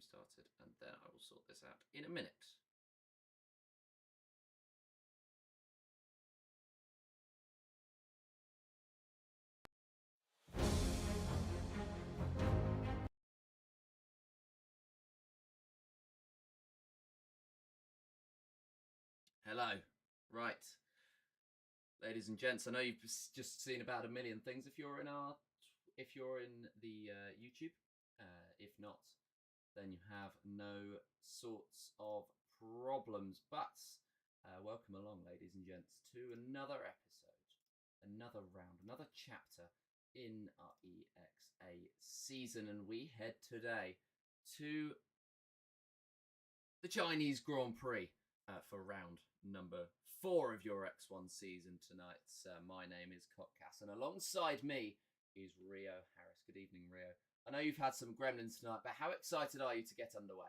restarted, and then I will sort this out in a minute. Hello. Right. Ladies and gents, I know you've just seen about a million things if you're in the YouTube. If not, then you have no sorts of problems. But welcome along, ladies and gents, to another episode, another round, another chapter in our ExA season. And we head today to the Chinese Grand Prix for round number 4 of your X1 season tonight. My name is Cockcass, and alongside me is Rio Harris. Good evening, Rio. I know you've had some gremlins tonight, but how excited are you to get underway?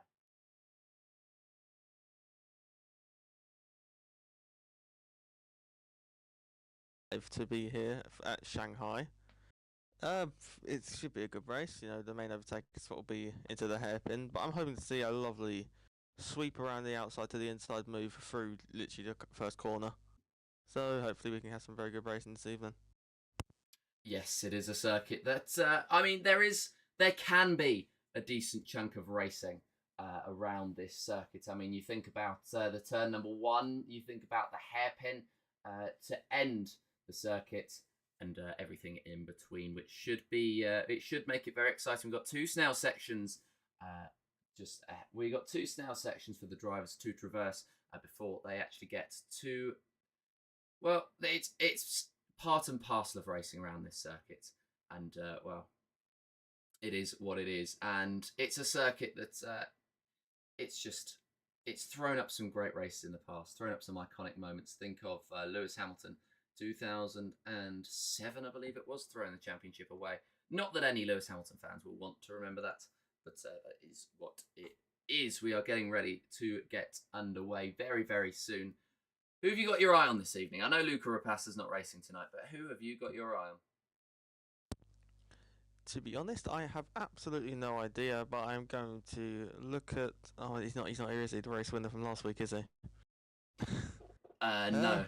To be here at Shanghai. It should be a good race. You know, the main overtake will be into the hairpin, but I'm hoping to see a lovely sweep around the outside to the inside move through literally the first corner. So hopefully we can have some very good racing this evening. Yes, it is a circuit that there can be a decent chunk of racing around this circuit. I mean, you think about the turn number 1, you think about the hairpin to end the circuit, and everything in between, which should be it should make it very exciting. We've got 2 snail sections. We got 2 snail sections for the drivers to traverse before they actually get to. Well, it's part and parcel of racing around this circuit, and it is what it is, and it's a circuit that it's thrown up some great races in the past, thrown up some iconic moments. Think of Lewis Hamilton, 2007, I believe it was, throwing the championship away. Not that any Lewis Hamilton fans will want to remember that, but that is what it is. We are getting ready to get underway very, very soon. Who have you got your eye on this evening? I know Luca Rapassa's not racing tonight, but who have you got your eye on? To be honest, I have absolutely no idea, but I'm going to look at. Oh, he's not here, is he? The race winner from last week, is he? No.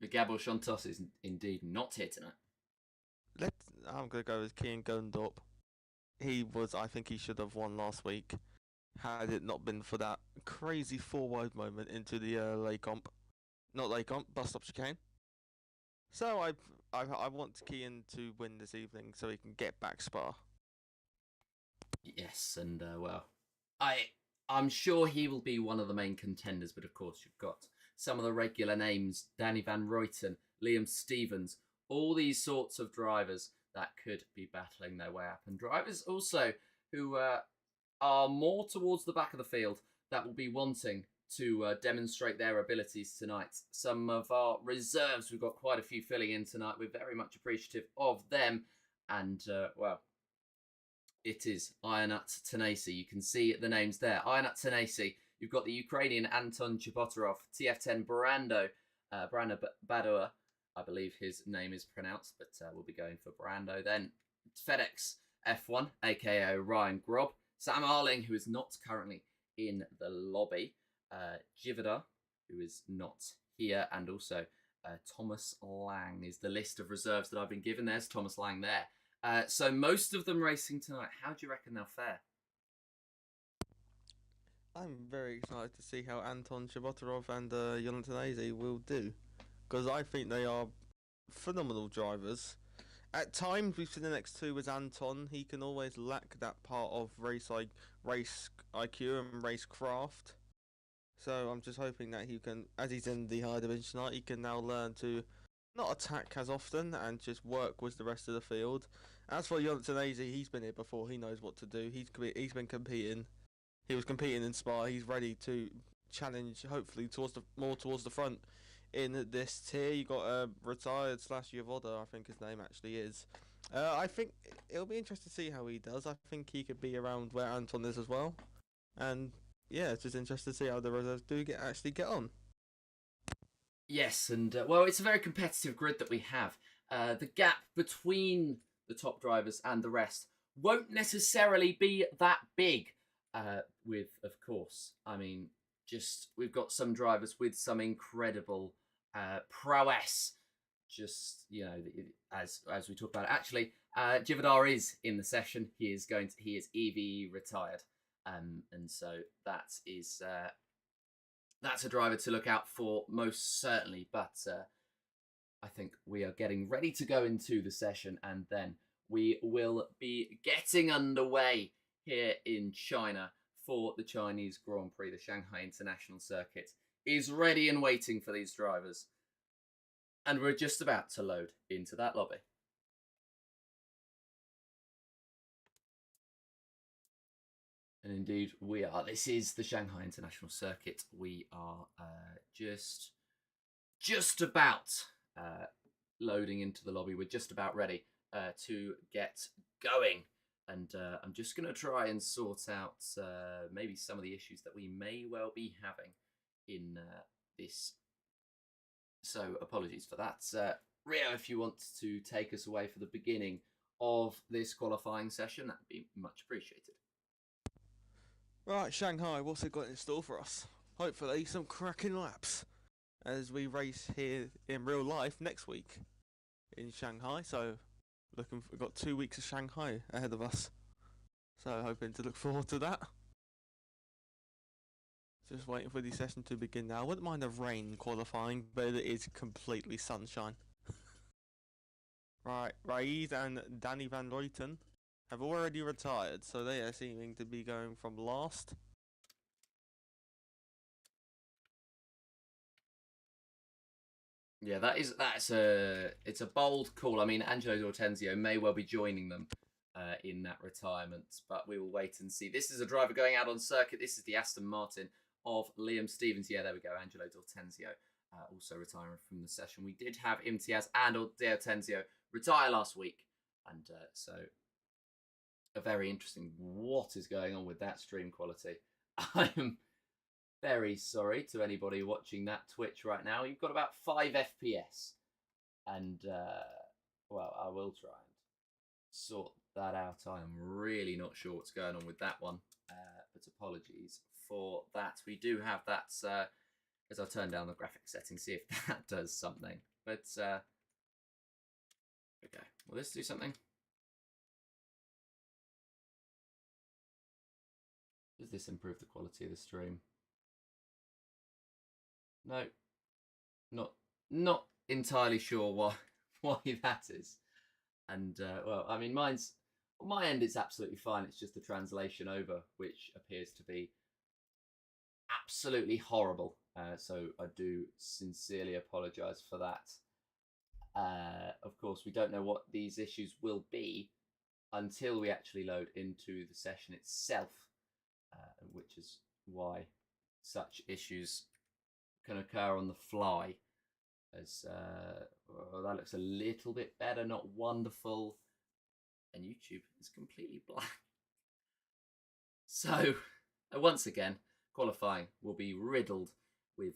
Gabor Shontos is indeed not here tonight. I'm going to go with Kian Gundorp. I think he should have won last week, had it not been for that crazy 4-wide moment into the bus stop chicane. So I want Kian to win this evening so he can get back Spa. Yes, and I'm sure he will be one of the main contenders, but of course you've got some of the regular names: Danny Van Ruyten, Liam Stevens, all these sorts of drivers that could be battling their way up, and drivers also who are more towards the back of the field that will be wanting to demonstrate their abilities tonight. Some of our reserves, we've got quite a few filling in tonight. We're very much appreciative of them, and it is Ionut Tanasi. You can see the names there. Ionut Tanasi. You've got the Ukrainian Anton Chabotarov, TF10 Brando Badua, I believe his name is pronounced, but we'll be going for Brando. Then FedEx F1, aka Ryan Grob, Sam Arling, who is not currently in the lobby, Jivida, who is not here, and also Thomas Lang is the list of reserves that I've been given. There's Thomas Lang there. So most of them racing tonight. How do you reckon they'll fare? I'm very excited to see how Anton Chabotarov and Yontanese will do, because I think they are phenomenal drivers. At times, we've seen the next 2 with Anton. He can always lack that part of race IQ and race craft. So I'm just hoping that he can, as he's in the higher division tonight, he can now learn to not attack as often and just work with the rest of the field. As for Yontanese, he's been here before. He knows what to do. He's been competing. He was competing in Spa. He's ready to challenge, hopefully, more towards the front in this tier. You got retired / Yavoda, I think his name actually is. I think it'll be interesting to see how he does. I think he could be around where Anton is as well. And yeah, it's just interesting to see how the reserves actually get on. Yes, and it's a very competitive grid that we have. The gap between the top drivers and the rest won't necessarily be that big. with, of course, I mean, just we've got some drivers with some incredible prowess. Just as we talk about it, actually, Jivadar is in the session. He is EV retired, and so that's a driver to look out for most certainly. But I think we are getting ready to go into the session, and then we will be getting underway here in China for the Chinese Grand Prix. The Shanghai International Circuit is ready and waiting for these drivers. And we're just about to load into that lobby. And indeed, we are. This is the Shanghai International Circuit. We are just about loading into the lobby. We're just about ready to get going. And I'm just going to try and sort out maybe some of the issues that we may well be having in this. So apologies for that. Rio, if you want to take us away for the beginning of this qualifying session, that would be much appreciated. Right, Shanghai, what's it got in store for us? Hopefully some cracking laps as we race here in real life next week in Shanghai. So we've got 2 weeks of Shanghai ahead of us. So hoping to look forward to that. Just waiting for the session to begin now. I wouldn't mind a rain qualifying, but it is completely sunshine. Right, Raid and Danny Van Leuten have already retired, so they are seeming to be going from last. Yeah, it's a bold call. I mean, Angelo D'Ortenzio may well be joining them in that retirement, but we will wait and see. This is a driver going out on circuit. This is the Aston Martin of Liam Stevens. Yeah, there we go. Angelo D'Ortenzio also retiring from the session. We did have Imtiaz and D'Ortenzio retire last week, and so a very interesting. What is going on with that stream quality? I'm very sorry to anybody watching that Twitch right now. You've got about 5 FPS, and well, I will try and sort that out. I am really not sure what's going on with that one, but apologies for that. We do have that as I'll turn down the graphic settings, see if that does something. But okay, will this do something? Does this improve the quality of the stream? No, not entirely sure why that is. And well, I mean, on my end, it's absolutely fine. It's just the translation over, which appears to be absolutely horrible. So I do sincerely apologise for that. Of course, we don't know what these issues will be until we actually load into the session itself, which is why such issues can occur on the fly. As well, that looks a little bit better, not wonderful, and YouTube is completely black. So once again, qualifying will be riddled with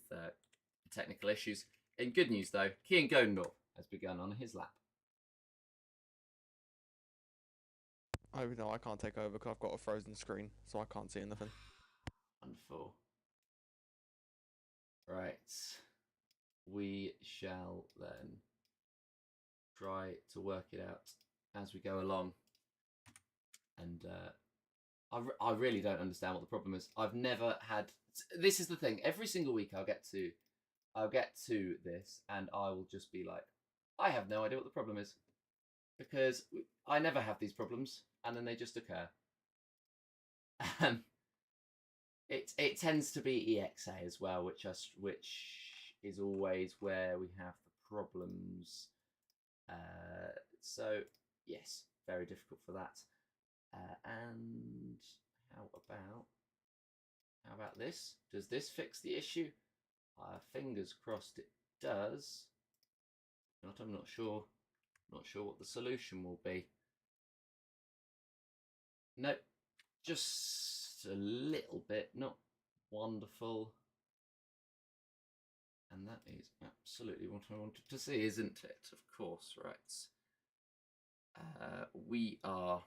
technical issues. In good news though, Kian Godendorf has begun on his lap. Oh no, I can't take over because I've got a frozen screen, so I can't see anything. Wonderful. Right. We shall then try to work it out as we go along. And I really don't understand what the problem is. I've never had. This is the thing. Every single week I'll get to this, and I will just be like, I have no idea what the problem is, because I never have these problems, and then they just occur. It tends to be ExA as well, which is always where we have the problems. So yes, very difficult for that. And how about this? Does this fix the issue? Fingers crossed it does. I'm not sure. Not sure what the solution will be. Nope, just a little bit. Not wonderful. And that is absolutely what I wanted to see, isn't it? Of course, right. We are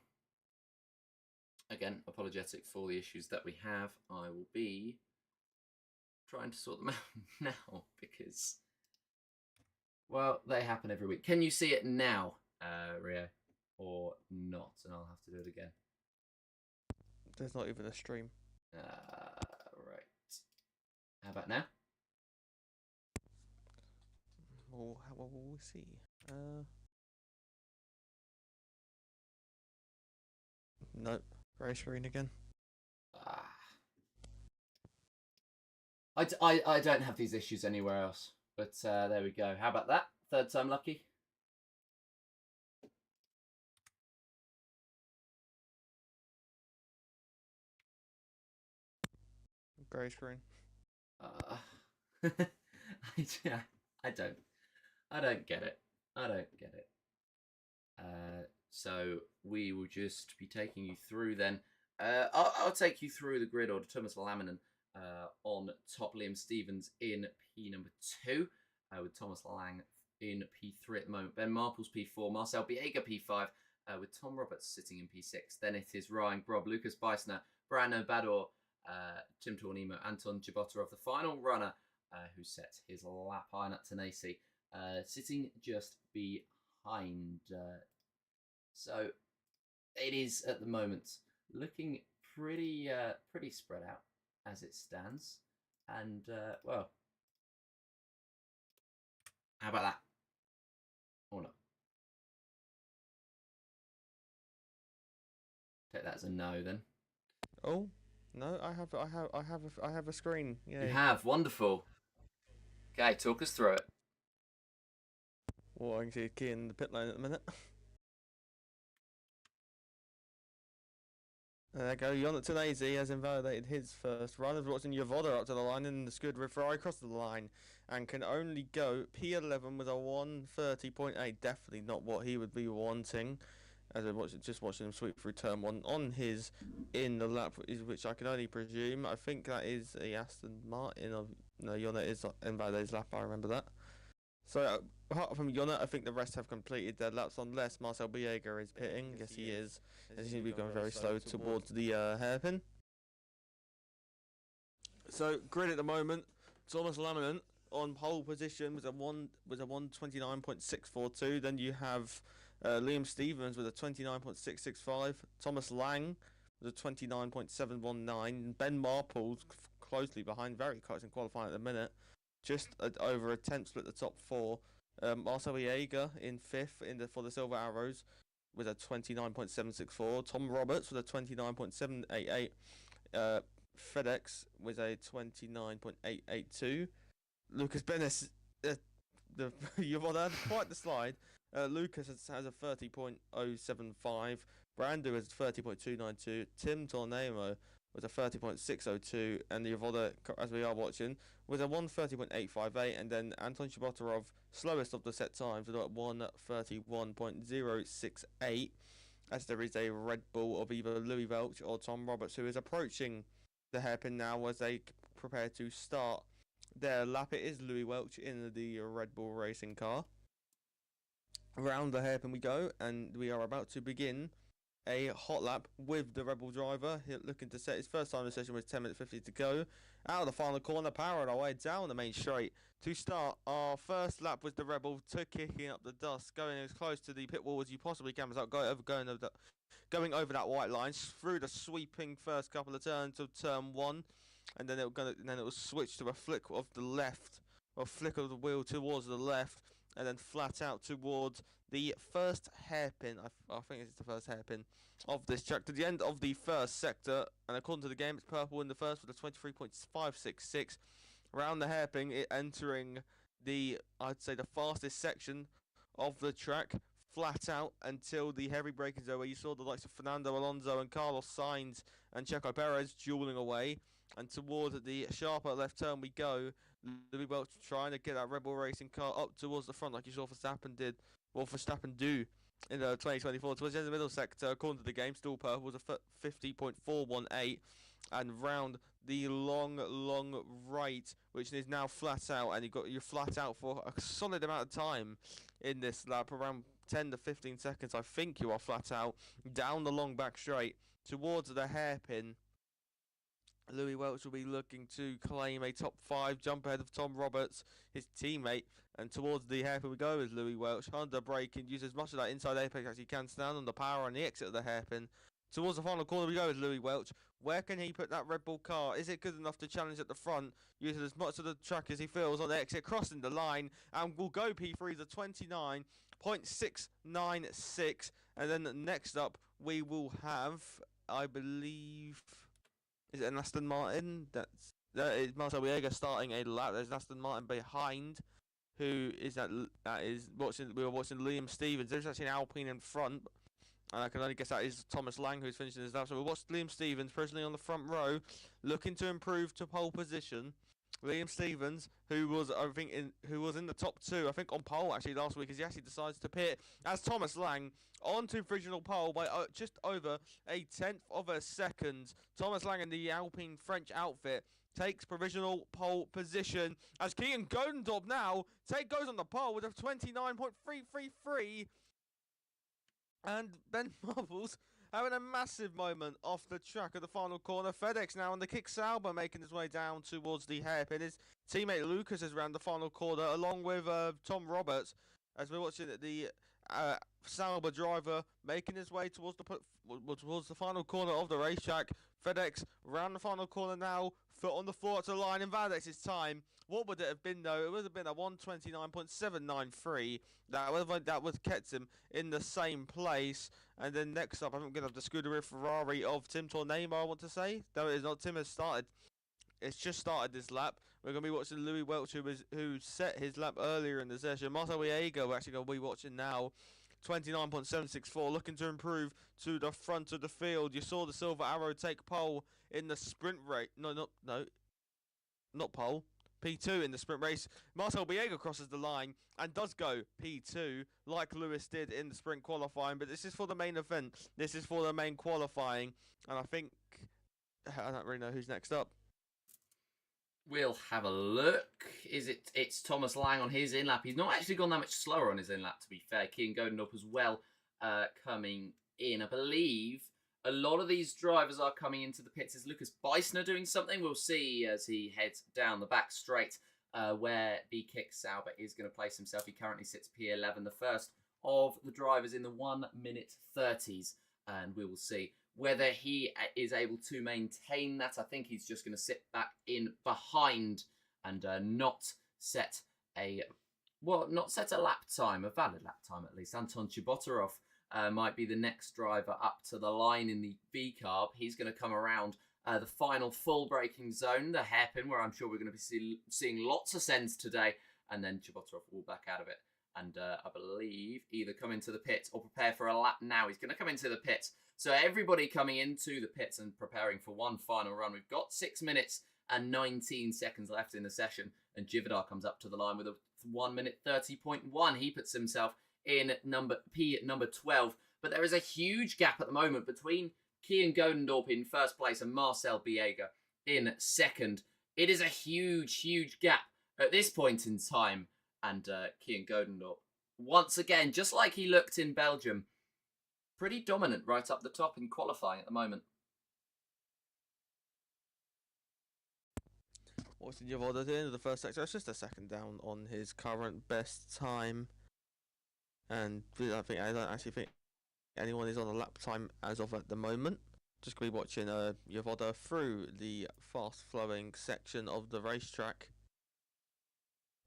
again, apologetic for the issues that we have. I will be trying to sort them out now because, well, they happen every week. Can you see it now, Rio, or not? And I'll have to do it again. There's not even a stream. Right. How about now? Well, how will we see? Nope. Grey screen again. I don't have these issues anywhere else. But there we go. How about that? Third time lucky. Grey screen. I don't get it. I don't get it. So we will just be taking you through then. I'll take you through the grid order. Thomas Laminen on top, Liam Stevens in P number 2, with Thomas Lang in P3 at the moment. Ben Marples P4, Marcel Biega P5, with Tom Roberts sitting in P6. Then it is Ryan Grob, Lucas Beisner, Brando Bador, Tim Tornimo, Anton Jabotarov, the final runner, who set his lap iron at Tanasi, sitting just behind. So it is at the moment looking pretty spread out as it stands. And well, how about that? Or not? Take that as a no then. Oh no, I have a screen. Yay. You have, wonderful. Okay, talk us through it. Well, I can see a key in the pit lane at the minute. There you go, Jonathan AZ has invalidated his first run as watching Yavoda up to the line and the Scud Riffray across the line and can only go P11 with a 130.8, definitely not what he would be wanting. As I just watching him sweep through turn 1 on his in the lap, which I can only presume. I think that is a Aston Martin. No, Yona is invalidated his lap, I remember that. So apart from Yona, I think the rest have completed their laps unless Marcel Biega is pitting. Yes, he is. And he seems to be going very slow towards the hairpin. So grid at the moment, Thomas Laminen on pole position with a 129.642. Then you have Liam Stevens with a 29.665. Thomas Lang with a 29.719. Ben Marples closely behind, very close in qualifying at the minute. Just over a tenth split the top 4. Marcel Biega in 5th for the Silver Arrows with a 29.764. Tom Roberts with a 29.788. FedEx with a 29.882. Lucas Bennis, you've had quite the slide. Lucas has a 30.075. Brando has 30.292. Tim Tornemo with a 30.602, and the Yavoda, as we are watching, with a 130.858, and then Anton Shabotarov, slowest of the set times, with a 131.068, as there is a Red Bull of either Louis Welch or Tom Roberts, who is approaching the hairpin now as they prepare to start their lap. It is Louis Welch in the Red Bull racing car. Around the hairpin we go, and we are about to begin a hot lap with the Rebel driver, looking to set his first time in the session with 10 minutes 50 to go. Out of the final corner, powering our way down the main straight. To start, our first lap was the Rebel to kicking up the dust, going as close to the pit wall as you possibly can without going over that white line, through the sweeping first couple of turns of turn 1, and then it will switch to a flick of the left, or flick of the wheel towards the left, and then flat out towards the first hairpin. I think it's the first hairpin of this track, to the end of the first sector, and according to the game, it's purple in the first with a 23.566. Around the hairpin, it entering I'd say the fastest section of the track, flat out until the heavy braking zone, where you saw the likes of Fernando Alonso and Carlos Sainz and Checo Perez dueling away, and towards the sharper left turn we go. Louis Welch trying to get that Rebel Racing car up towards the front, like you saw Verstappen do in 2024. Towards the end of the middle sector, according to the game, still purple was a 50.418, and round the long right, which is now flat out, and you're flat out for a solid amount of time in this lap, around 10 to 15 seconds. I think you are flat out down the long back straight. towards the hairpin. Louis Welch will be looking to claim a top 5 jump ahead of Tom Roberts, his teammate. And towards the hairpin we go with Louis Welch. Under brake and use as much of that inside apex as he can. Stand on the power on the exit of the hairpin. Towards the final corner we go with Louis Welch. Where can he put that Red Bull car? Is it good enough to challenge at the front? Using as much of the track as he feels on the exit. Crossing the line. And will go P3 to 29.696. And then next up we will have, I believe... Is it an Aston Martin? That is Marcel Biega starting a lap. There's an Aston Martin behind, who is that is watching. We were watching Liam Stevens. There's actually an Alpine in front, and I can only guess that is Thomas Lang who's finishing his lap. So we watched Liam Stevens presently on the front row, looking to improve to pole position. Liam Stevens, who was who was in the top 2, I think on pole actually last week, as he actually decides to pit as Thomas Lang onto provisional pole by just over a 1/10 of a second. Thomas Lang in the Alpine French outfit takes provisional pole position as Keegan Godendorp now goes on the pole with a 29.333, and Ben Marbles having a massive moment off the track at the final corner. FedEx now on the kick. Sauber making his way down towards the hairpin. His teammate Lucas is around the final corner along with Tom Roberts, as we're watching the Sauber driver making his way towards the final corner of the racetrack. FedEx round the final corner now, foot on the floor to the line, and Vadex's time. What would it have been though? It would have been a 1:29.793. That would kept him in the same place. And then next up, I'm going to have the Scuderia Ferrari of Tim Tornema, I want to say. No, it is not. Tim has started. It's just started this lap. We're going to be watching Louis Welch, who set his lap earlier in the session. Marcel Biega, we're actually going to be watching now. 29.764, looking to improve to the front of the field. You saw the Silver Arrow take pole in the sprint race. No, not pole. P2 in the sprint race. Marcel Biega crosses the line and does go P2 like Lewis did in the sprint qualifying, but this is for the main event. This is for the main qualifying, and I think I don't really know who's next up. We'll have a look. It's Thomas Lang on his in lap. He's not actually gone that much slower on his in lap, to be fair. Keegan Godendorp as well coming in. I believe a lot of these drivers are coming into the pits. Is Lucas Beisner doing something? We'll see as he heads down the back straight where the Kick Sauber is going to place himself. He currently sits P11, the first of the drivers in the 1:30s. And we will see whether he is able to maintain that. I think he's just going to sit back in behind and not set a lap time, a valid lap time at least. Anton Chibotarov might be the next driver up to the line in the V-carb. He's going to come around the final full braking zone, the hairpin, where I'm sure we're going to be seeing lots of sends today, and then Chibotarov will back out of it. And I believe either come into the pits or prepare for a lap now. He's going to come into the pits. So everybody coming into the pits and preparing for one final run. We've got 6 minutes and 19 seconds left in the session. And Jividar comes up to the line with a 1:30.1. He puts himself in number 12. But there is a huge gap at the moment between Keegan Godendorp in first place and Marcel Biega in second. It is a huge, huge gap at this point in time. And Keegan Godendorp, once again, just like he looked in Belgium, pretty dominant right up the top in qualifying at the moment. Austin Jivoda at the end of the first sector. It's just a second down on his current best time. And I don't actually think anyone is on a lap time as of at the moment. Just going to be watching Jivoda through the fast-flowing section of the racetrack.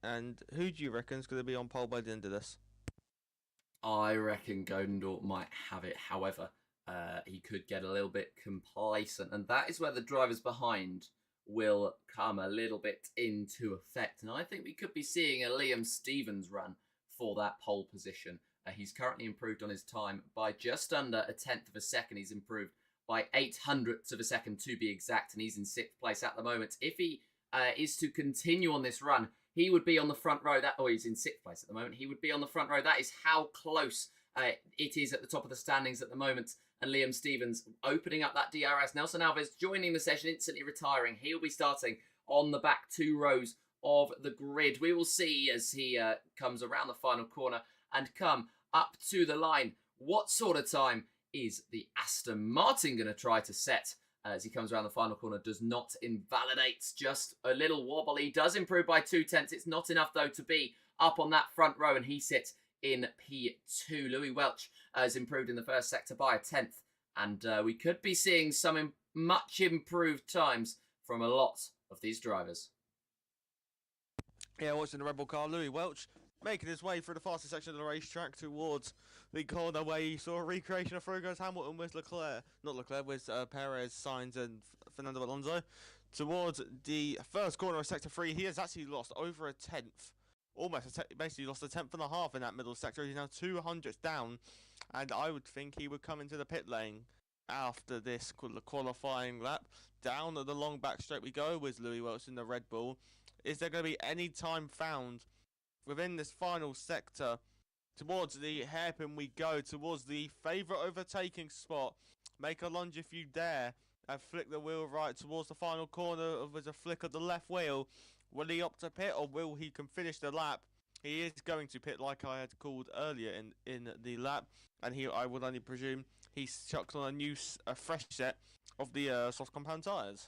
And who do you reckon is going to be on pole by the end of this? I reckon Godendorp might have it. However, he could get a little bit complacent. And that is where the drivers behind will come a little bit into effect. And I think we could be seeing a Liam Stevens run for that pole position. He's currently improved on his time by just under a 1/10 of a second. He's improved by 0.08 of a second to be exact. And he's in 6th place at the moment. If he is to continue on this run, he would be on the front row. He's in 6th place at the moment. He would be on the front row. That is how close it is at the top of the standings at the moment. And Liam Stevens opening up that DRS. Nelson Alves joining the session, instantly retiring. He'll be starting on the back 2 rows of the grid. We will see as he comes around the final corner and come up to the line what sort of time is the Aston Martin going to try to set as he comes around the final corner. Does not invalidate, just a little wobble. He does improve by 0.2. It's not enough, though, to be up on that front row, and he sits in P2. Louis Welch has improved in the first sector by 1/10, and we could be seeing some much improved times from a lot of these drivers. Yeah, watching the Red Bull car, Louis Welch making his way through the fastest section of the racetrack towards the corner where you saw a recreation of Fergus Hamilton with with Perez, Sainz and Fernando Alonso. Towards the first corner of Sector 3, he has actually lost over 1/10. Basically lost 1/10.5 in that middle sector. He's now 200ths down, and I would think he would come into the pit lane after this qualifying lap. Down the long back straight we go with Louis Welch in the Red Bull. Is there going to be any time found within this final sector? Towards the hairpin we go, towards the favourite overtaking spot. Make a lunge if you dare, and flick the wheel right towards the final corner with a flick of the left wheel. Will he opt to pit, or will he can finish the lap? He is going to pit, like I had called earlier in the lap, and I would only presume he's chucked on a fresh set of the soft compound tyres.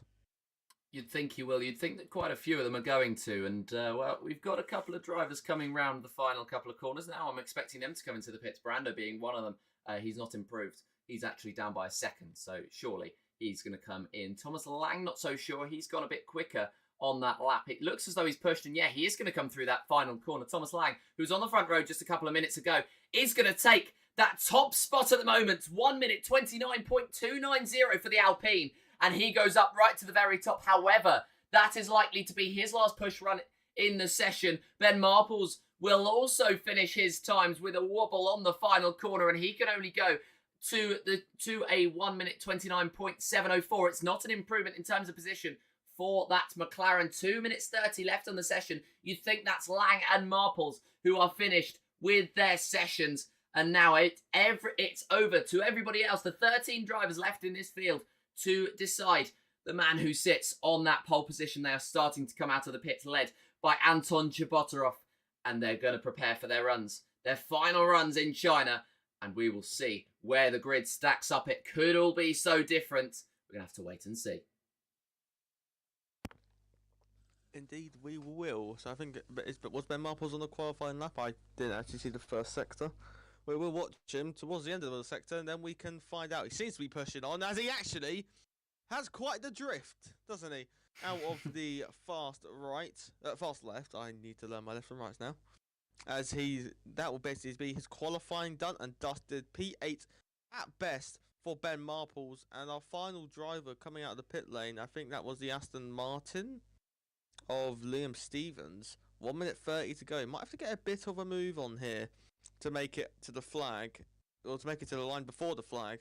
You'd think he will. You'd think that quite a few of them are going to. And, well, we've got a couple of drivers coming round the final couple of corners now. I'm expecting them to come into the pits, Brando being one of them. He's not improved. He's actually down by 1 second, so surely he's going to come in. Thomas Lang, not so sure. He's gone a bit quicker on that lap. It looks as though he's pushed, and yeah, he is going to come through that final corner. Thomas Lang, who's on the front row just a couple of minutes ago, is going to take that top spot at the moment. 1 minute 29.290 for the Alpine. And he goes up right to the very top. However, that is likely to be his last push run in the session. Ben Marples will also finish his times with a wobble on the final corner, and he can only go to a 1 minute 29.704. It's not an improvement in terms of position for that McLaren. 2 minutes 30 left on the session. You'd think that's Lang and Marples who are finished with their sessions, and now it's over to everybody else. The 13 drivers left in this field to decide the man who sits on that pole position. They are starting to come out of the pits, led by Anton Chabotarov, and they're going to prepare for their runs, their final runs in China, and we will see where the grid stacks up. It could all be so different. We're going to have to wait and see. Indeed, we will. So I think, but was Ben Marples on the qualifying lap? I didn't actually see the first sector. We will watch him towards the end of the sector, and then we can find out. He seems to be pushing on, as he actually has quite the drift, doesn't he? Out of the fast left. I need to learn my left and rights now. As that will basically be his qualifying done and dusted. P8 at best for Ben Marples, and our final driver coming out of the pit lane. I think that was the Aston Martin of Liam Stevens. 1 minute 30 to go. Might have to get a bit of a move on here to make it to the flag, or to make it to the line before the flag.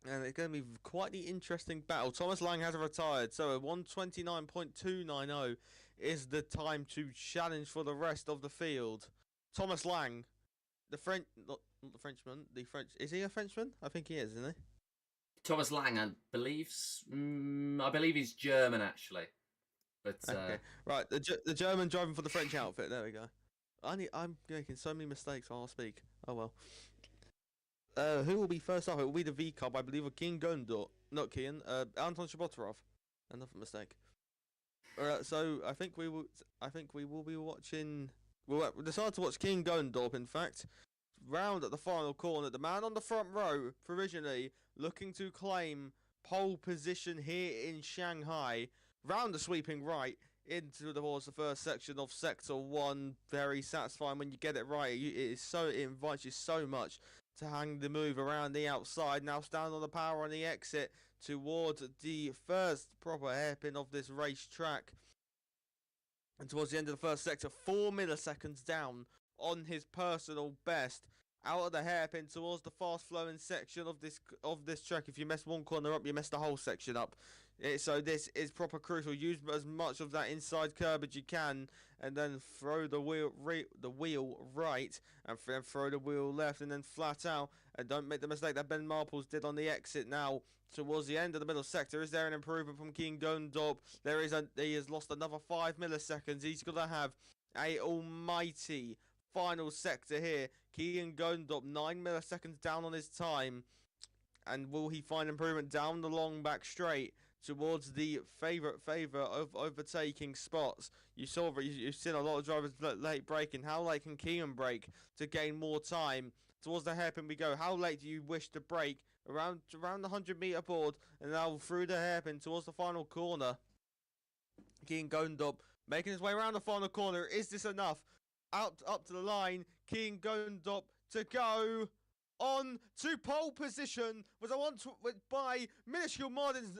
And it's going to be quite the interesting battle. Thomas Lang has retired, so 129.290 is the time to challenge for the rest of the field. Thomas Lang, not the Frenchman, is he a Frenchman? I think he is, isn't he? Thomas Lang, I believe he's German, actually. But okay. Right, the German driving for the French outfit, there we go. I'm making so many mistakes while I speak. Oh well. Who will be first up? It will be the V Cub, I believe, or Kian Gondor. Not Kian. Anton Chabotarov. Another mistake. So I think we will be watching. We'll decide to watch Kian Gondorp. In fact, round at the final corner, the man on the front row, provisionally looking to claim pole position here in Shanghai. Round the sweeping right towards the first section of Sector 1. Very satisfying when you get it right. It invites you so much to hang the move around the outside. Now stand on the power on the exit towards the first proper hairpin of this racetrack. And towards the end of the first sector, 4 milliseconds down on his personal best. Out of the hairpin towards the fast flowing section of this track. If you mess one corner up, you mess the whole section up. So this is proper crucial. Use as much of that inside curb as you can, and then throw the wheel right, and then throw the wheel left, and then flat out. And don't make the mistake that Ben Marples did on the exit. Now towards the end of the middle sector, is there an improvement from Kian Gondorp? He has lost another 5 milliseconds. He's going to have a almighty final sector here. Keegan Gondop 9 milliseconds down on his time. And will he find improvement down the long back straight towards the favour of overtaking spots? You've seen a lot of drivers late braking. How late can Keegan brake to gain more time? Towards the hairpin we go. How late do you wish to brake? Around the 100-meter board, and now through the hairpin towards the final corner. Keegan Gondop making his way around the final corner. Is this enough? Up to the line. Keegan Gondop to go on to pole position. Was I want to by minuscule margins.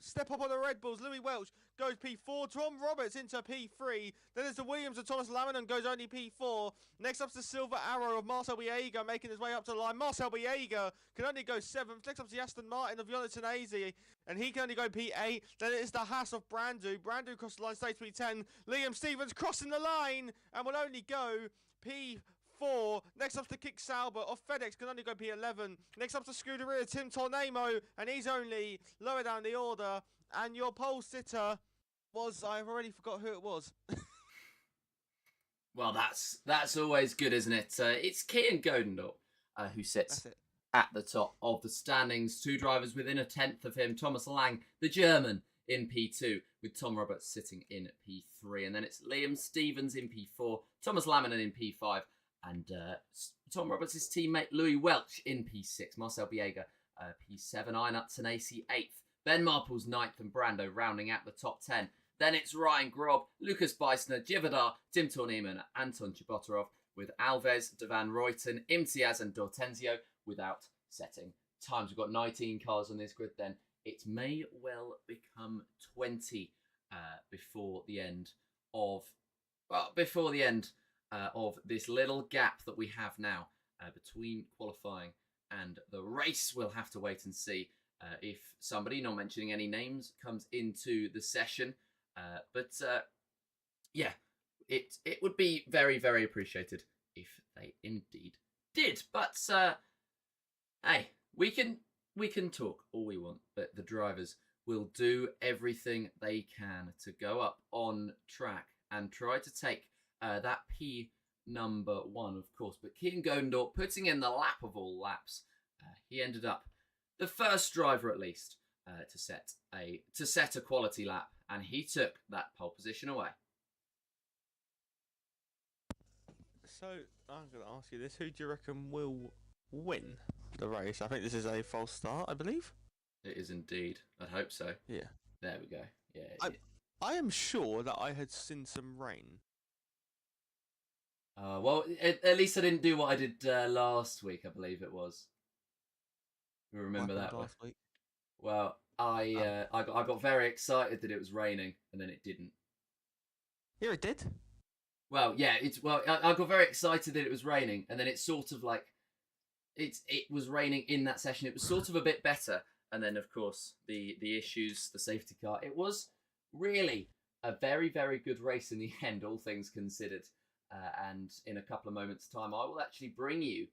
Step up on the Red Bulls. Louis Welch goes P4. Tom Roberts into P3. Then there's the Williams of Thomas Laminon goes only P4. Next up's the Silver Arrow of Marcel Biega making his way up to the line. Marcel Biega can only go 7th. Next up's the Aston Martin of Yolatanese, and he can only go P8. Then it is the Haas of Brandu. Brandu crossed the line, stays P10. Liam Stevens crossing the line and will only go P4. Next up's the Kick Sauber of FedEx, can only go P11. Next up's the Scuderia Tim Tornemo, and he's only lower down the order. And your pole sitter was, I've already forgot who it was. Well, that's always good, isn't it? It's Keegan Godendorp who sits at the top of the standings. 2 drivers within a 10th of him. Thomas Lang, the German, in P2, with Tom Roberts sitting in P3. And then it's Liam Stevens in P4, Thomas Laminon in P5, and Tom Roberts' teammate Louis Welch in P6. Marcel Biega, P7. Einat Tanasi, 8th. Ben Marples, 9th, and Brando rounding out the top 10. Then it's Ryan Grob, Lucas Beisner, Jivadar, Tim Torneman, Anton Chibotarov, with Alves, Devan Reuten, Imtiaz, and Dortenzio without setting times. We've got 19 cars on this grid then. It may well become 20 before the end of this little gap that we have now between qualifying and the race. We'll have to wait and see if somebody, not mentioning any names, comes into the session. But yeah, it would be very, very appreciated if they indeed did. But hey, we can talk all we want, but the drivers will do everything they can to go up on track and try to take that P number 1, of course. But Keegan Godendorp putting in the lap of all laps. He ended up the first driver, at least, to set a quality lap, and he took that pole position away. So I'm going to ask you this: who do you reckon will win the race? I think this is a false start, I believe. It is indeed. I'd hope so. Yeah. There we go. Yeah. I am sure that I had seen some rain. Well, at least I didn't do what I did last week, I believe it was. You remember that last week? Well, I got very excited that it was raining, and then it didn't. Yeah, it did. Well, yeah, I got very excited that it was raining, and then it's sort of like it was raining in that session. It was sort of a bit better, and then of course the issues, the safety car. It was really a very, very good race in the end, all things considered. And in a couple of moments' time, I will actually bring you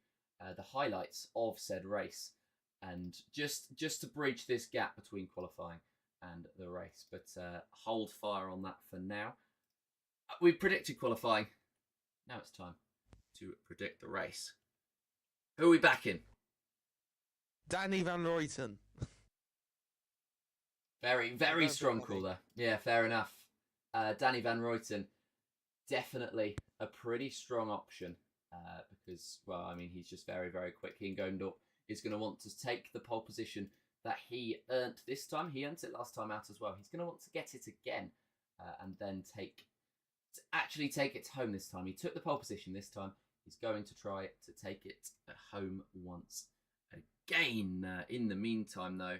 the highlights of said race, and just to bridge this gap between qualifying and the race. But hold fire on that for now. We predicted qualifying. Now it's time to predict the race. Who are we backing? Danny Van Reuten. Very, very strong call there. Yeah, fair enough. Danny Van Reuten, definitely a pretty strong option because, well, I mean, he's just very, very quick. Keegan Godendorp is going to want to take the pole position that he earned this time. He earned it last time out as well. He's going to want to get it again and then actually take it home this time. He took the pole position this time. He's going to try to take it home once again. In the meantime, though,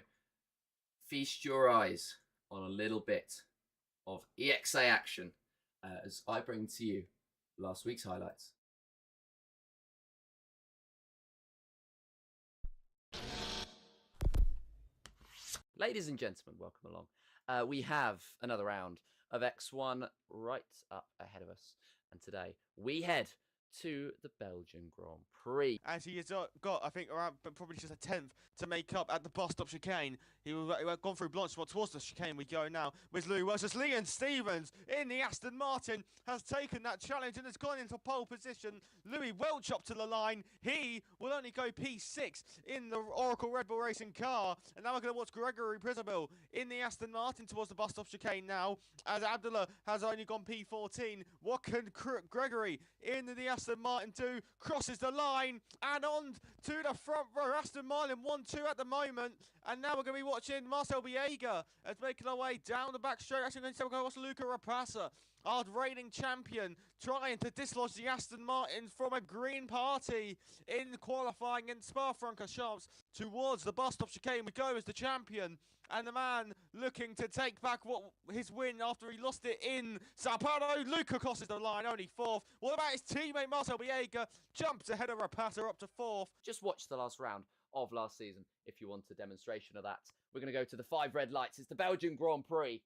feast your eyes on a little bit of ExA action as I bring to you last week's highlights. Ladies and gentlemen, welcome along. We have another round of X1 right up ahead of us. And today we head to the Belgian Grand Prix. As he has got, I think, around probably just a tenth to make up at the bus stop chicane. He had gone through Blanchard towards the chicane. We go now with Louis versus Liam Stevens in the Aston Martin. Has taken that challenge and has gone into pole position. Louis Welch up to the line. He will only go P6 in the Oracle Red Bull Racing car. And now we're going to watch Gregory Prisabille in the Aston Martin towards the bus stop chicane now. As Abdullah has only gone P14. What can Gregory in the Aston Martin do? Crosses the line and on to the front row. Aston Martin 1-2 at the moment. And now we're going to be watching Marcel Biega as making our way down the back straight. Actually, we're going to watch Luca Rapassa, our reigning champion, trying to dislodge the Aston Martins from a green party in qualifying in Spa-Francorchamps towards the bus stop chicane. We go as the champion. And the man looking to take back his win after he lost it in Sao Paulo. Luca crosses the line, only fourth. What about his teammate Marcel Biega? Jumps ahead of Rapassa up to fourth. Just watch the last round of last season if you want a demonstration of that. We're going to go to the 5 red lights. It's the Belgian Grand Prix.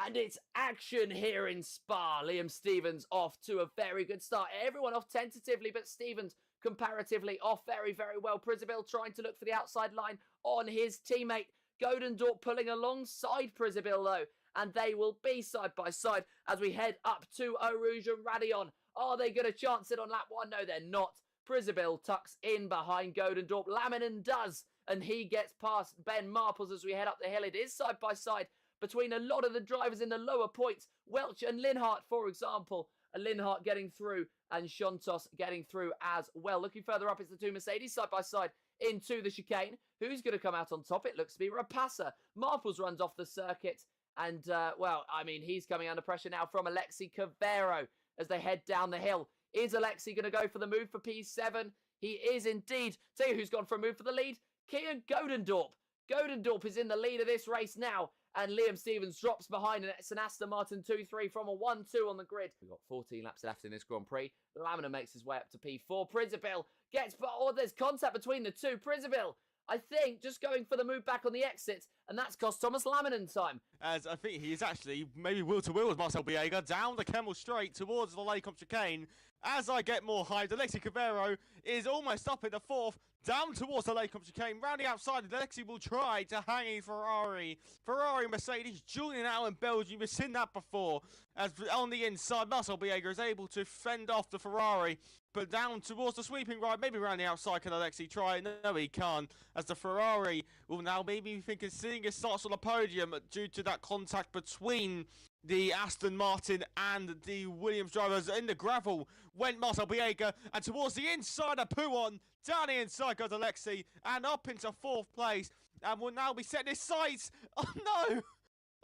And it's action here in Spa. Liam Stevens off to a very good start. Everyone off tentatively, but Stevens comparatively off very, very well. Prisabille trying to look for the outside line on his teammate. Godendorp pulling alongside Prisabille though, and they will be side by side as we head up to Eau Rouge and Radion. Are they going to chance it on lap 1? No, they're not. Prisabille tucks in behind Godendorp. Laminen does, and he gets past Ben Marples as we head up the hill. It is side by side between a lot of the drivers in the lower points. Welch and Linhart, for example. Linhart getting through and Shontos getting through as well. Looking further up, it's the two Mercedes side by side into the chicane. Who's going to come out on top? It looks to be Rapassa. Marples runs off the circuit. And, well, I mean, he's coming under pressure now from Alexi Cavero as they head down the hill. Is Alexi going to go for the move for P7? He is indeed. Tell you who's gone for a move for the lead. Kian Godendorp. Godendorp is in the lead of this race now. And Liam Stevens drops behind, and it's an Aston Martin 2-3 from a 1-2 on the grid. We've got 14 laps left in this Grand Prix. Lamina makes his way up to P4. Prisabille gets... Oh, there's contact between the two. Prisabille, I think, just going for the move back on the exit, and that's cost Thomas Laminen time. As I think he is actually maybe wheel-to-wheel with Marcel Biega down the Kemmel Straight towards the Lake of chicane. As I get more hyped, Alexi Cavero is almost up in the fourth, down towards the Lake of chicane. Round the outside, Alexi will try to hang a Ferrari. Ferrari Mercedes joining out in Belgium. We've seen that before. As on the inside, Marcel Biega is able to fend off the Ferrari. But down towards the sweeping right, maybe around the outside, can Alexi try? No, he can't. As the Ferrari will now maybe be thinking seeing it starts on the podium due to that contact between the Aston Martin and the Williams drivers in the gravel. Went Marcel Biega, and towards the inside of Pouon, down the inside goes Alexi, and up into fourth place. And will now be setting his sights. Oh no!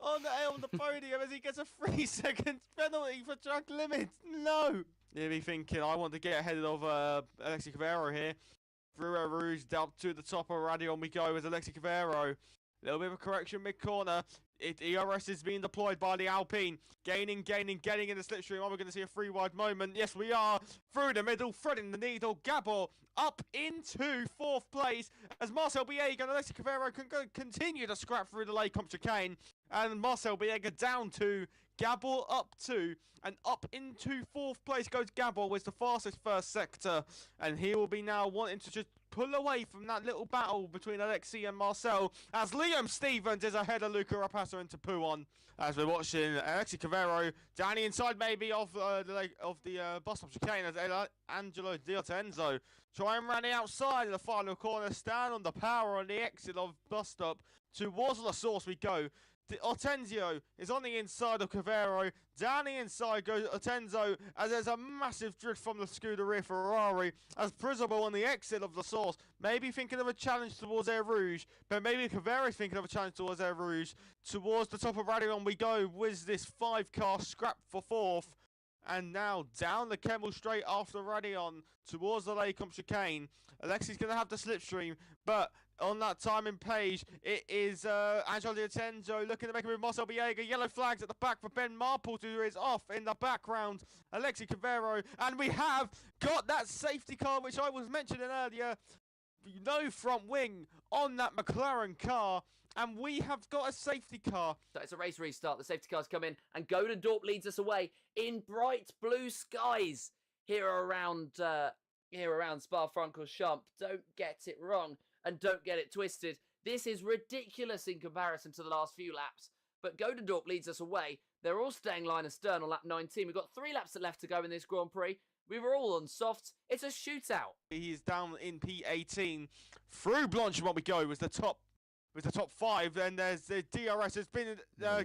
On the podium as he gets a 3-second penalty for track limits. No! He'll be thinking, I want to get ahead of Alexi Cavero here. Through Eau Rouge, down to the top of Radion we go with Alexi Cavero. A little bit of a correction mid-corner. ERS is being deployed by the Alpine. Gaining in the slipstream. Are we going to see a free wide moment? Yes, we are. Through the middle, threading the needle. Gabor up into fourth place as Marcel Biega and Alexi Cavero can continue to scrap through the Lake Comte chicane. And Marcel Biega down to Gabor up 2, and up into fourth place goes Gabor with the fastest first sector, and he will be now wanting to just pull away from that little battle between Alexi and Marcel as Liam Stevens is ahead of Luca Rapassa into Pouon. As we're watching Alexi Cavero down the inside maybe of the bus stop chicane as Angelo D'Ortenzo try and run the outside of the final corner, stand on the power on the exit of bus stop. Towards the source we go. Ortenzio is on the inside of Cavero. Down the inside goes Ortenzo as there's a massive drift from the Scuderia Ferrari as Prisabille on the exit of the source. Maybe thinking of a challenge towards Eau Rouge, but maybe Cavero is thinking of a challenge towards Eau Rouge. Towards the top of Radion we go with this 5-car scrap for fourth. And now down the Kemmel Straight after Radion towards the Lake Comte chicane. Alexi's going to have the slipstream, but on that timing page, it is Angelo D'Ortenzo looking to make a move. Marcel Biega, yellow flags at the back for Ben Marple, who is off in the background. Alexi Cavero, and we have got that safety car, which I was mentioning earlier. No front wing on that McLaren car. And we have got a safety car. So it's a race restart. The safety cars come in, and Godendorp leads us away in bright blue skies. here around Spa-Francorchamps. Don't get it wrong and don't get it twisted. This is ridiculous in comparison to the last few laps. But Godendorp leads us away. They're all staying line astern on lap 19. We've got 3 laps left to go in this Grand Prix. We were all on softs. It's a shootout. He's down in P18. Through Blanchimont we go. Was the top 5. Then there's the DRS has been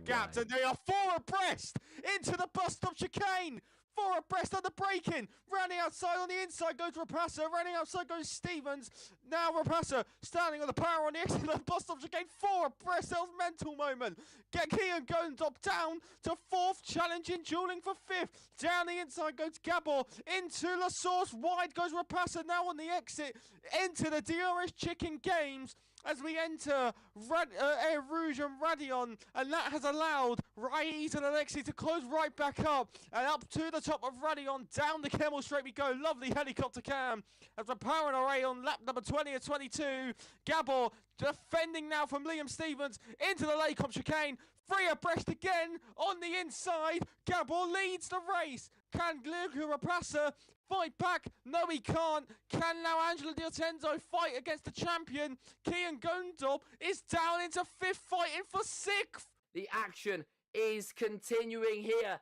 gapped, and they are 4 abreast into the bus stop chicane. 4 abreast on the braking. Running outside on the inside goes Rapassa. Running outside goes Stevens. Now Rapassa standing on the power on the exit of the bus stop chicane. 4 abreast. That was a mental moment. Get Kian Gondop down to 4th. Challenging, dueling for 5th. Down the inside goes Gabor. Into La Source. Wide goes Rapassa. Now on the exit. Into the DRS chicken games. As we enter Air Rouge and Radion, and that has allowed Raiz and Alexi to close right back up, and up to the top of Radion, down the Camel Straight we go. Lovely helicopter cam as we're powering away on lap number 20 of 22. Gabor defending now from Liam Stevens into the Laycombe chicane. 3 abreast again on the inside. Gabor leads the race. Can Luca Rapassa fight back? No, he can't. Can now Angelo D'Ortenzo fight against the champion? Kian Gondorp is down into 5th, fighting for 6th. The action is continuing here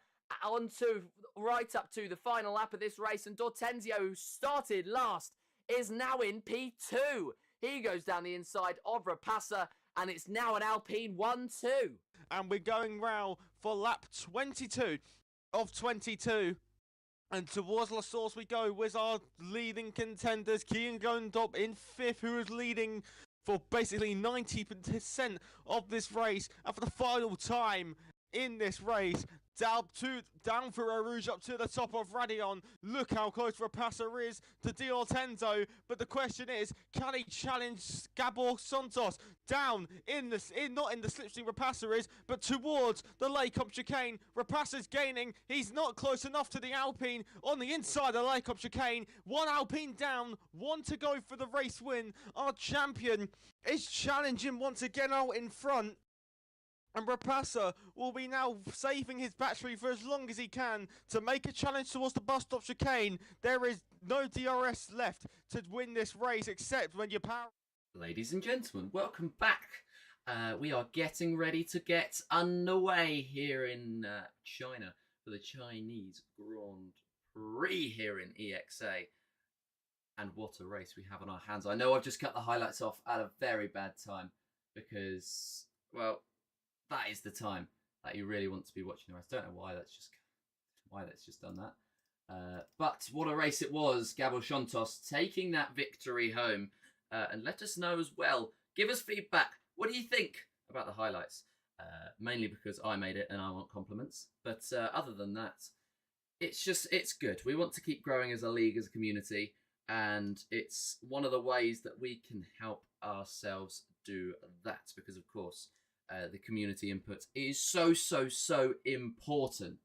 right up to the final lap of this race, and D'Ortenzio, who started last, is now in P2. He goes down the inside of Rapassa, and it's now an Alpine 1-2. And we're going round for lap 22 of 22. And towards La Source we go with our leading contenders. Kian Gondop in 5th, who is leading for basically 90% of this race. And for the final time in this race, down for Eau Rouge up to the top of Radion. Look how close Rapassa is to D'Ortenzo. But the question is, can he challenge Gabor Santos down not in the slipstream Rapassa is, but towards the Laycombe chicane? Rapassa's gaining. He's not close enough to the Alpine on the inside of the Laycombe chicane. 1 Alpine down, 1 to go for the race win. Our champion is challenging once again out in front. And Rapassa will be now saving his battery for as long as he can to make a challenge towards the bus stop chicane. There is no DRS left to win this race except when you power. Ladies and gentlemen, welcome back. We are getting ready to get underway here in China for the Chinese Grand Prix here in ExA. And what a race we have on our hands. I know I've just cut the highlights off at a very bad time because, well, that is the time that you really want to be watching the race. Don't know why that's just done that. But what a race it was. Gabor Santos taking that victory home. And let us know as well. Give us feedback. What do you think about the highlights? Mainly because I made it and I want compliments. But other than that, it's good. We want to keep growing as a league, as a community. And it's one of the ways that we can help ourselves do that. Because, of course, the community input is so important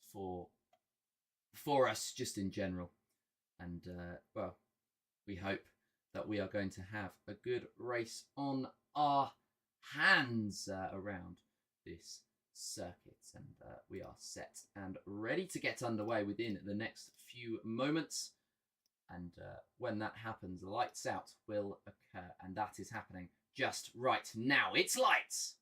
for us just in general. And, well, we hope that we are going to have a good race on our hands around this circuit. And we are set and ready to get underway within the next few moments. And when that happens, lights out will occur. And that is happening just right now. It's lights.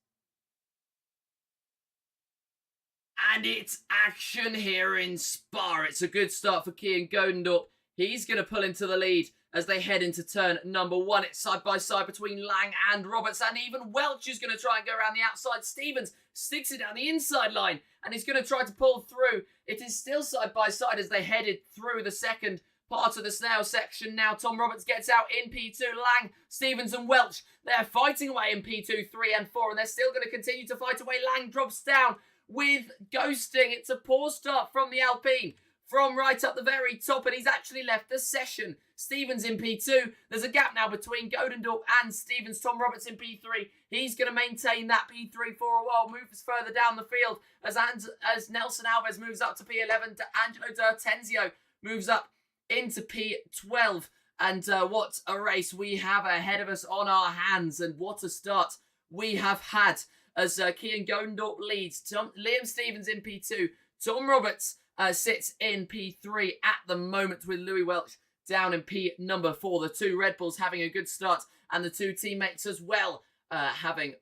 And it's action here in Spa. It's a good start for Kian Godendorp. He's going to pull into the lead as they head into turn number 1. It's side by side between Lang and Roberts, and even Welch is going to try and go around the outside. Stevens sticks it down the inside line, and he's going to try to pull through. It is still side by side as they headed through the second part of the snail section. Now Tom Roberts gets out in P2. Lang, Stevens and Welch, they're fighting away in P2, 3 and 4, and they're still going to continue to fight away. Lang drops down with ghosting. It's a poor start from the Alpine from right up the very top, and he's actually left the session. Stevens in P2. There's a gap now between Godendorp and Stevens. Tom Roberts in P3. He's going to maintain that P3 for a while. Moves further down the field as Nelson Alves moves up to P11. To Angelo D'Ortenzio moves up into P12. And what a race we have ahead of us on our hands. And what a start we have had as Kian Godendorp leads. Liam Stevens in P2. Tom Roberts sits in P3 at the moment, with Louis Welch down in P number 4. The two Red Bulls having a good start, and the two teammates as well having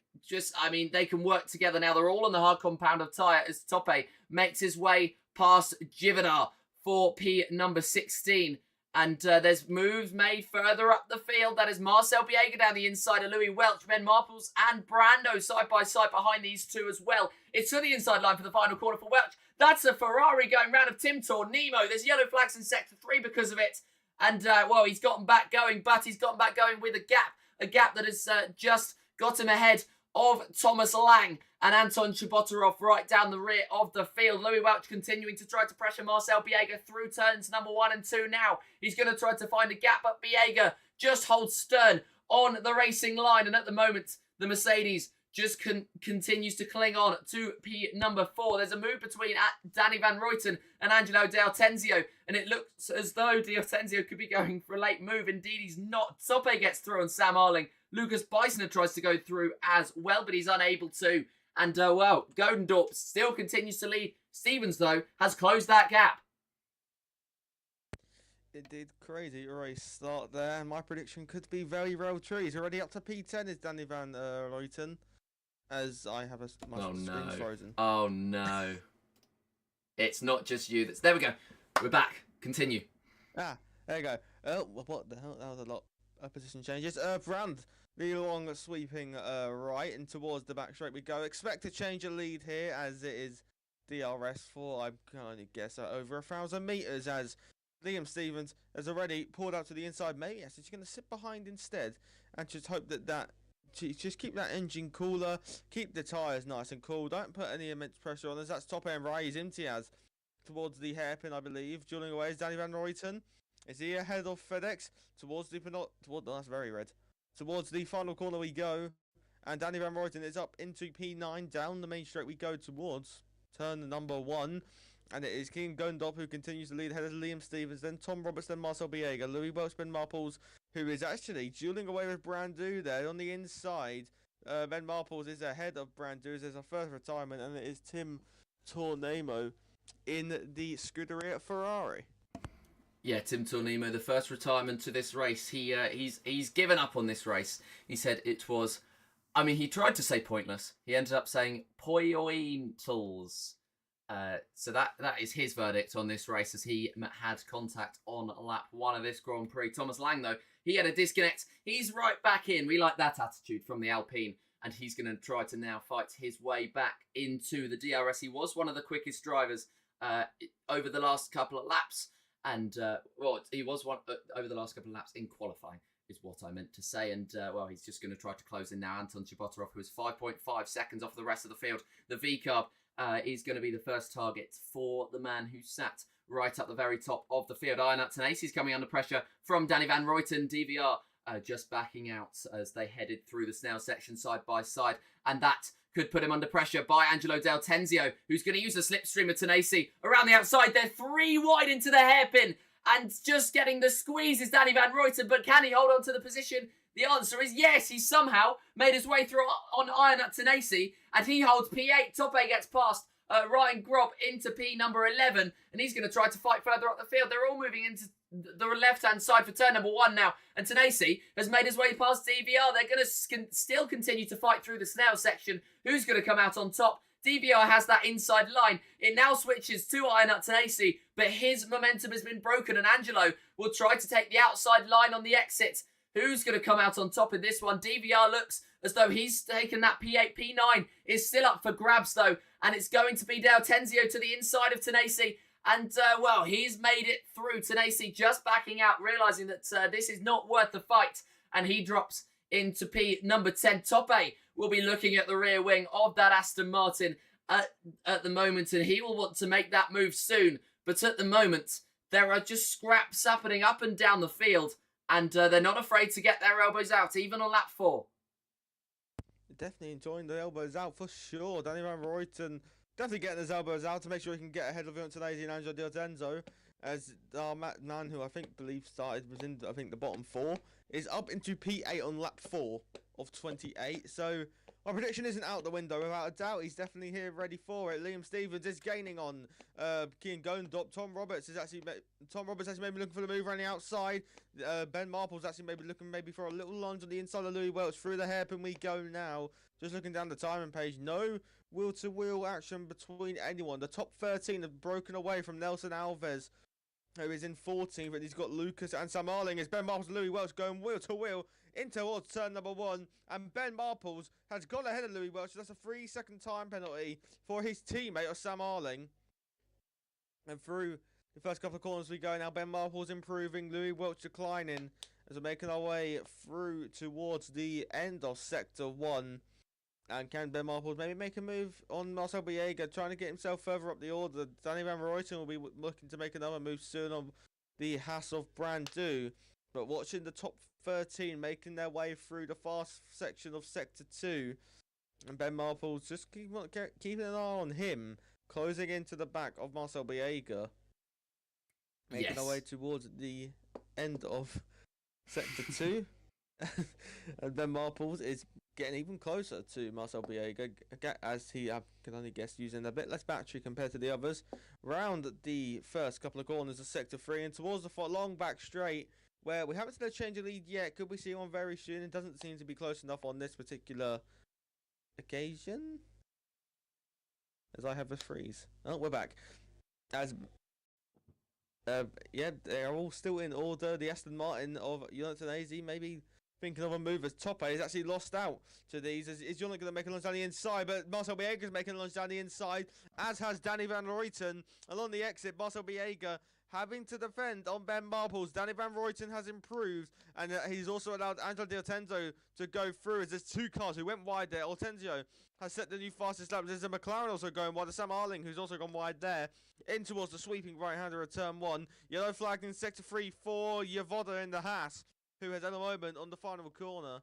they can work together now. They're all on the hard compound of tyre as Tope makes his way past Jivedar for P number 16. And there's moves made further up the field. That is Marcel Biega down the inside of Louis Welch, Ben Marples and Brando side by side behind these two as well. It's to the inside line for the final corner for Welch. That's a Ferrari going round of Tim Tor Nemo. There's yellow flags in Sector 3 because of it. And, he's gotten back going, but he's gotten back going with a gap that has just got him ahead of Thomas Lang and Anton Chabotarov right down the rear of the field. Louis Welch continuing to try to pressure Marcel Biega through turns number 1 and 2 now. He's going to try to find a gap, but Biega just holds stern on the racing line. And at the moment, the Mercedes just continues to cling on to P number 4. There's a move between Danny Van Ruyten and Angelo Del Tenzio, and it looks as though Del Tenzio could be going for a late move. Indeed, he's not. Tope gets through on Sam Arling. Lucas Beisner tries to go through as well, but he's unable to. And, Godendorp still continues to lead. Stevens, though, has closed that gap. It did crazy race start there. My prediction could be very well true. He's already up to P10, is Danny Van Ruyten. As I have my screen frozen. Oh, no. It's not just you that's... There we go. We're back. Continue. There you go. Oh, what the hell? That was a lot of position changes. Brand, the long sweeping right and towards the back straight we go. Expect to change a lead here as it is DRS for, I can only guess, over 1,000 metres as Liam Stevens has already pulled out to the inside. Maybe yes, he's going to sit behind instead and just hope that just keep that engine cooler, keep the tyres nice and cool, don't put any immense pressure on us. That's Top End Ray's Imtiaz towards the hairpin, I believe. Dueling away is Danny Van Ruyten. Is he ahead of FedEx? That's very red. Towards the final corner we go, and Danny Van Ruyten is up into P9. Down the main straight we go towards turn number 1. And it is King Gondop who continues to lead ahead of Liam Stevens, then Tom Roberts, then Marcel Biega, Louis Welch, Ben Marples, who is actually dueling away with Brandu there on the inside. Ben Marples is ahead of Brandu. There's a first retirement, and it is Tim Tornemo in the Scuderia Ferrari. Yeah, Tim Tornemo, the first retirement to this race. He's given up on this race. He said it was, he tried to say pointless. He ended up saying pointles. So that is his verdict on this race as he had contact on lap 1 of this Grand Prix. Thomas Lang, though, he had a disconnect. He's right back in. We like that attitude from the Alpine. And he's going to try to now fight his way back into the DRS. He was one of the quickest drivers over the last couple of laps. And, he was one over the last couple of laps in qualifying, is what I meant to say. And, he's just going to try to close in now. Anton Chabotarov, who is 5.5 seconds off the rest of the field. The V-Carb is going to be the first target for the man who sat right up the very top of the field. Ironat Tenaci's coming under pressure from Danny Van Ruyten. DVR just backing out as they headed through the Snell section side by side. And that could put him under pressure by Angelo Del Tenzio, who's going to use the slipstream of Tenaci around the outside. They're 3 wide into the hairpin. And just getting the squeeze is Danny Van Ruyten. But can he hold on to the position? The answer is yes. He somehow made his way through on Ironat Tenaci. And he holds P8. Tope gets past Ryan Grob into P number 11. And he's going to try to fight further up the field. They're all moving into the left-hand side for turn number 1 now. And Tenaci has made his way past DVR. They're going to still continue to fight through the Snell section. Who's going to come out on top? DVR has that inside line. It now switches to Ironat Tenaci, but his momentum has been broken, and Angelo will try to take the outside line on the exit. Who's going to come out on top in this one? DVR looks as though he's taken that P8. P9 is still up for grabs, though, and it's going to be Del Tenzio to the inside of Tenaci. And, he's made it through. Tenaci just backing out, realising that this is not worth the fight, and he drops into P number 10. Tope will be looking at the rear wing of that Aston Martin at the moment, and he will want to make that move soon. But at the moment, there are just scraps happening up and down the field, and they're not afraid to get their elbows out, even on lap 4. Definitely enjoying the elbows out for sure. Danny Van Ruyten definitely getting his elbows out to make sure he can get ahead of Tenaci and Angelo Del Tenzo. As Matt Nan, who believe started, was in, the bottom 4, is up into P8 on lap 4 of 28. So My prediction isn't out the window, without a doubt. He's definitely here, ready for it. Liam Stevens is gaining on Kean Gondop. Tom Roberts actually maybe looking for the move around the outside. Ben Marple's actually looking for a little lunge on the inside of Louis Welch. Through the hairpin we go now. Just looking down the timing page. No wheel-to-wheel action between anyone. The top 13 have broken away from Nelson Alves, who is in 14th, but he's got Lucas and Sam Arling as Ben Marples and Louis Welch going wheel to wheel in towards turn number 1, and Ben Marples has gone ahead of Louis Welch. So that's a 3-second time penalty for his teammate of Sam Arling. And through the first couple of corners we go now. Ben Marples improving, Louis Welch declining as we're making our way through towards the end of Sector 1. And can Ben Marples maybe make a move on Marcel Biega, trying to get himself further up the order? Danny Van Ruyten will be looking to make another move soon on the Haas of Brandu. But watching the top 13 making their way through the fast section of Sector 2. And Ben Marples just keeping an eye on him, closing into the back of Marcel Biega. Making our way towards the end of Sector 2. And Ben Marples is getting even closer to Marcel Biega, as he, I can only guess, using a bit less battery compared to the others. Round the first couple of corners of Sector 3 and towards the long back straight, where we haven't seen a change of lead yet. Could we see one very soon? It doesn't seem to be close enough on this particular occasion, as I have a freeze. Oh, we're back. Yeah, they're all still in order. The Aston Martin of Jonathan AZ maybe thinking of a move as Toppe is actually lost out to these. Is Jonathan going to make a lunge down the inside? But Marcel Biega is making a lunge down the inside, as has Danny Van Ruyten. Along the exit, Marcel Biega having to defend on Ben Marples. Danny Van Ruyten has improved, and he's also allowed Angelo Di Ortenzio to go through, as there's two cars who went wide there. Ortenzio has set the new fastest lap. There's a McLaren also going wide. There's Sam Arling, who's also gone wide there, in towards the sweeping right-hander of turn 1. Yellow flag in Sector 3 for Yavoda in the Haas, who has had a moment on the final corner.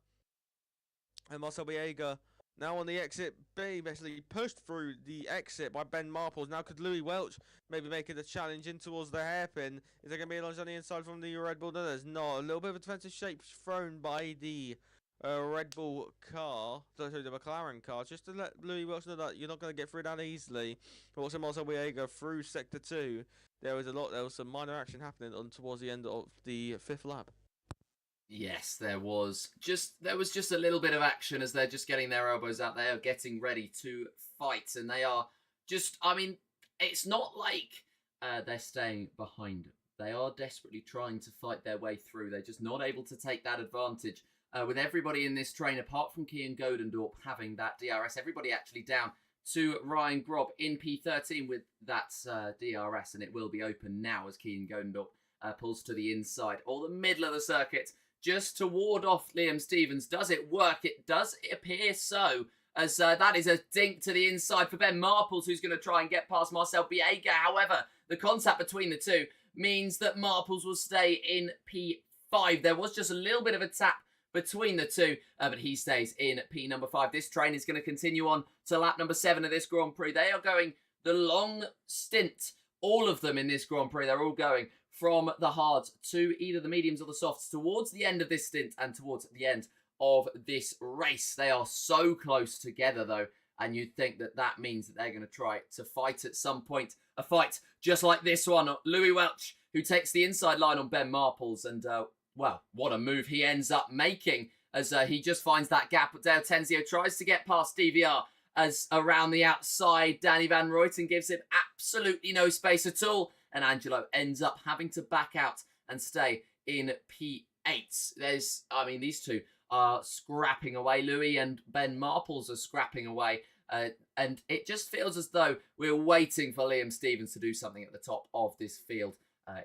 And Marcel Biega now on the exit, basically pushed through the exit by Ben Marples. Now could Louis Welch maybe making the challenge in towards the hairpin? Is there going to be a lunge on the inside from the Red Bull? No, there's not. A little bit of a defensive shape thrown by the Red Bull car, sorry, the McLaren car, just to let Louis Welch know that you're not going to get through that easily. But also Marcel Biega through Sector 2. There was some minor action happening on towards the end of the 5th lap. Yes, there was just a little bit of action as they're just getting their elbows out. They are getting ready to fight, and they are just, I mean, it's not like they're staying behind. They are desperately trying to fight their way through. They're just not able to take that advantage. With everybody in this train, apart from Kean Godendorp having that DRS, everybody actually down to Ryan Grob in P13 with that DRS, and it will be open now as Kean Godendorp pulls to the inside or the middle of the circuit, just to ward off Liam Stevens. Does it work? It does appear so, as that is a dink to the inside for Ben Marples, who's going to try and get past Marcel Biega. However, the contact between the two means that Marples will stay in P5. There was just a little bit of a tap between the two, but he stays in P number 5. This train is going to continue on to lap number 7 of this Grand Prix. They are going the long stint, all of them in this Grand Prix. They're all going from the hards to either the mediums or the softs towards the end of this stint and towards the end of this race. They are so close together, though, and you'd think that that means that they're going to try to fight at some point. A fight just like this one. Louis Welch, who takes the inside line on Ben Marples, and, well, what a move he ends up making as he just finds that gap. Di Ortenzio tries to get past DVR as around the outside, Danny Van Ruyten gives him absolutely no space at all. And Angelo ends up having to back out and stay in P8. These two are scrapping away. Louis and Ben Marples are scrapping away. And it just feels as though we're waiting for Liam Stevens to do something at the top of this field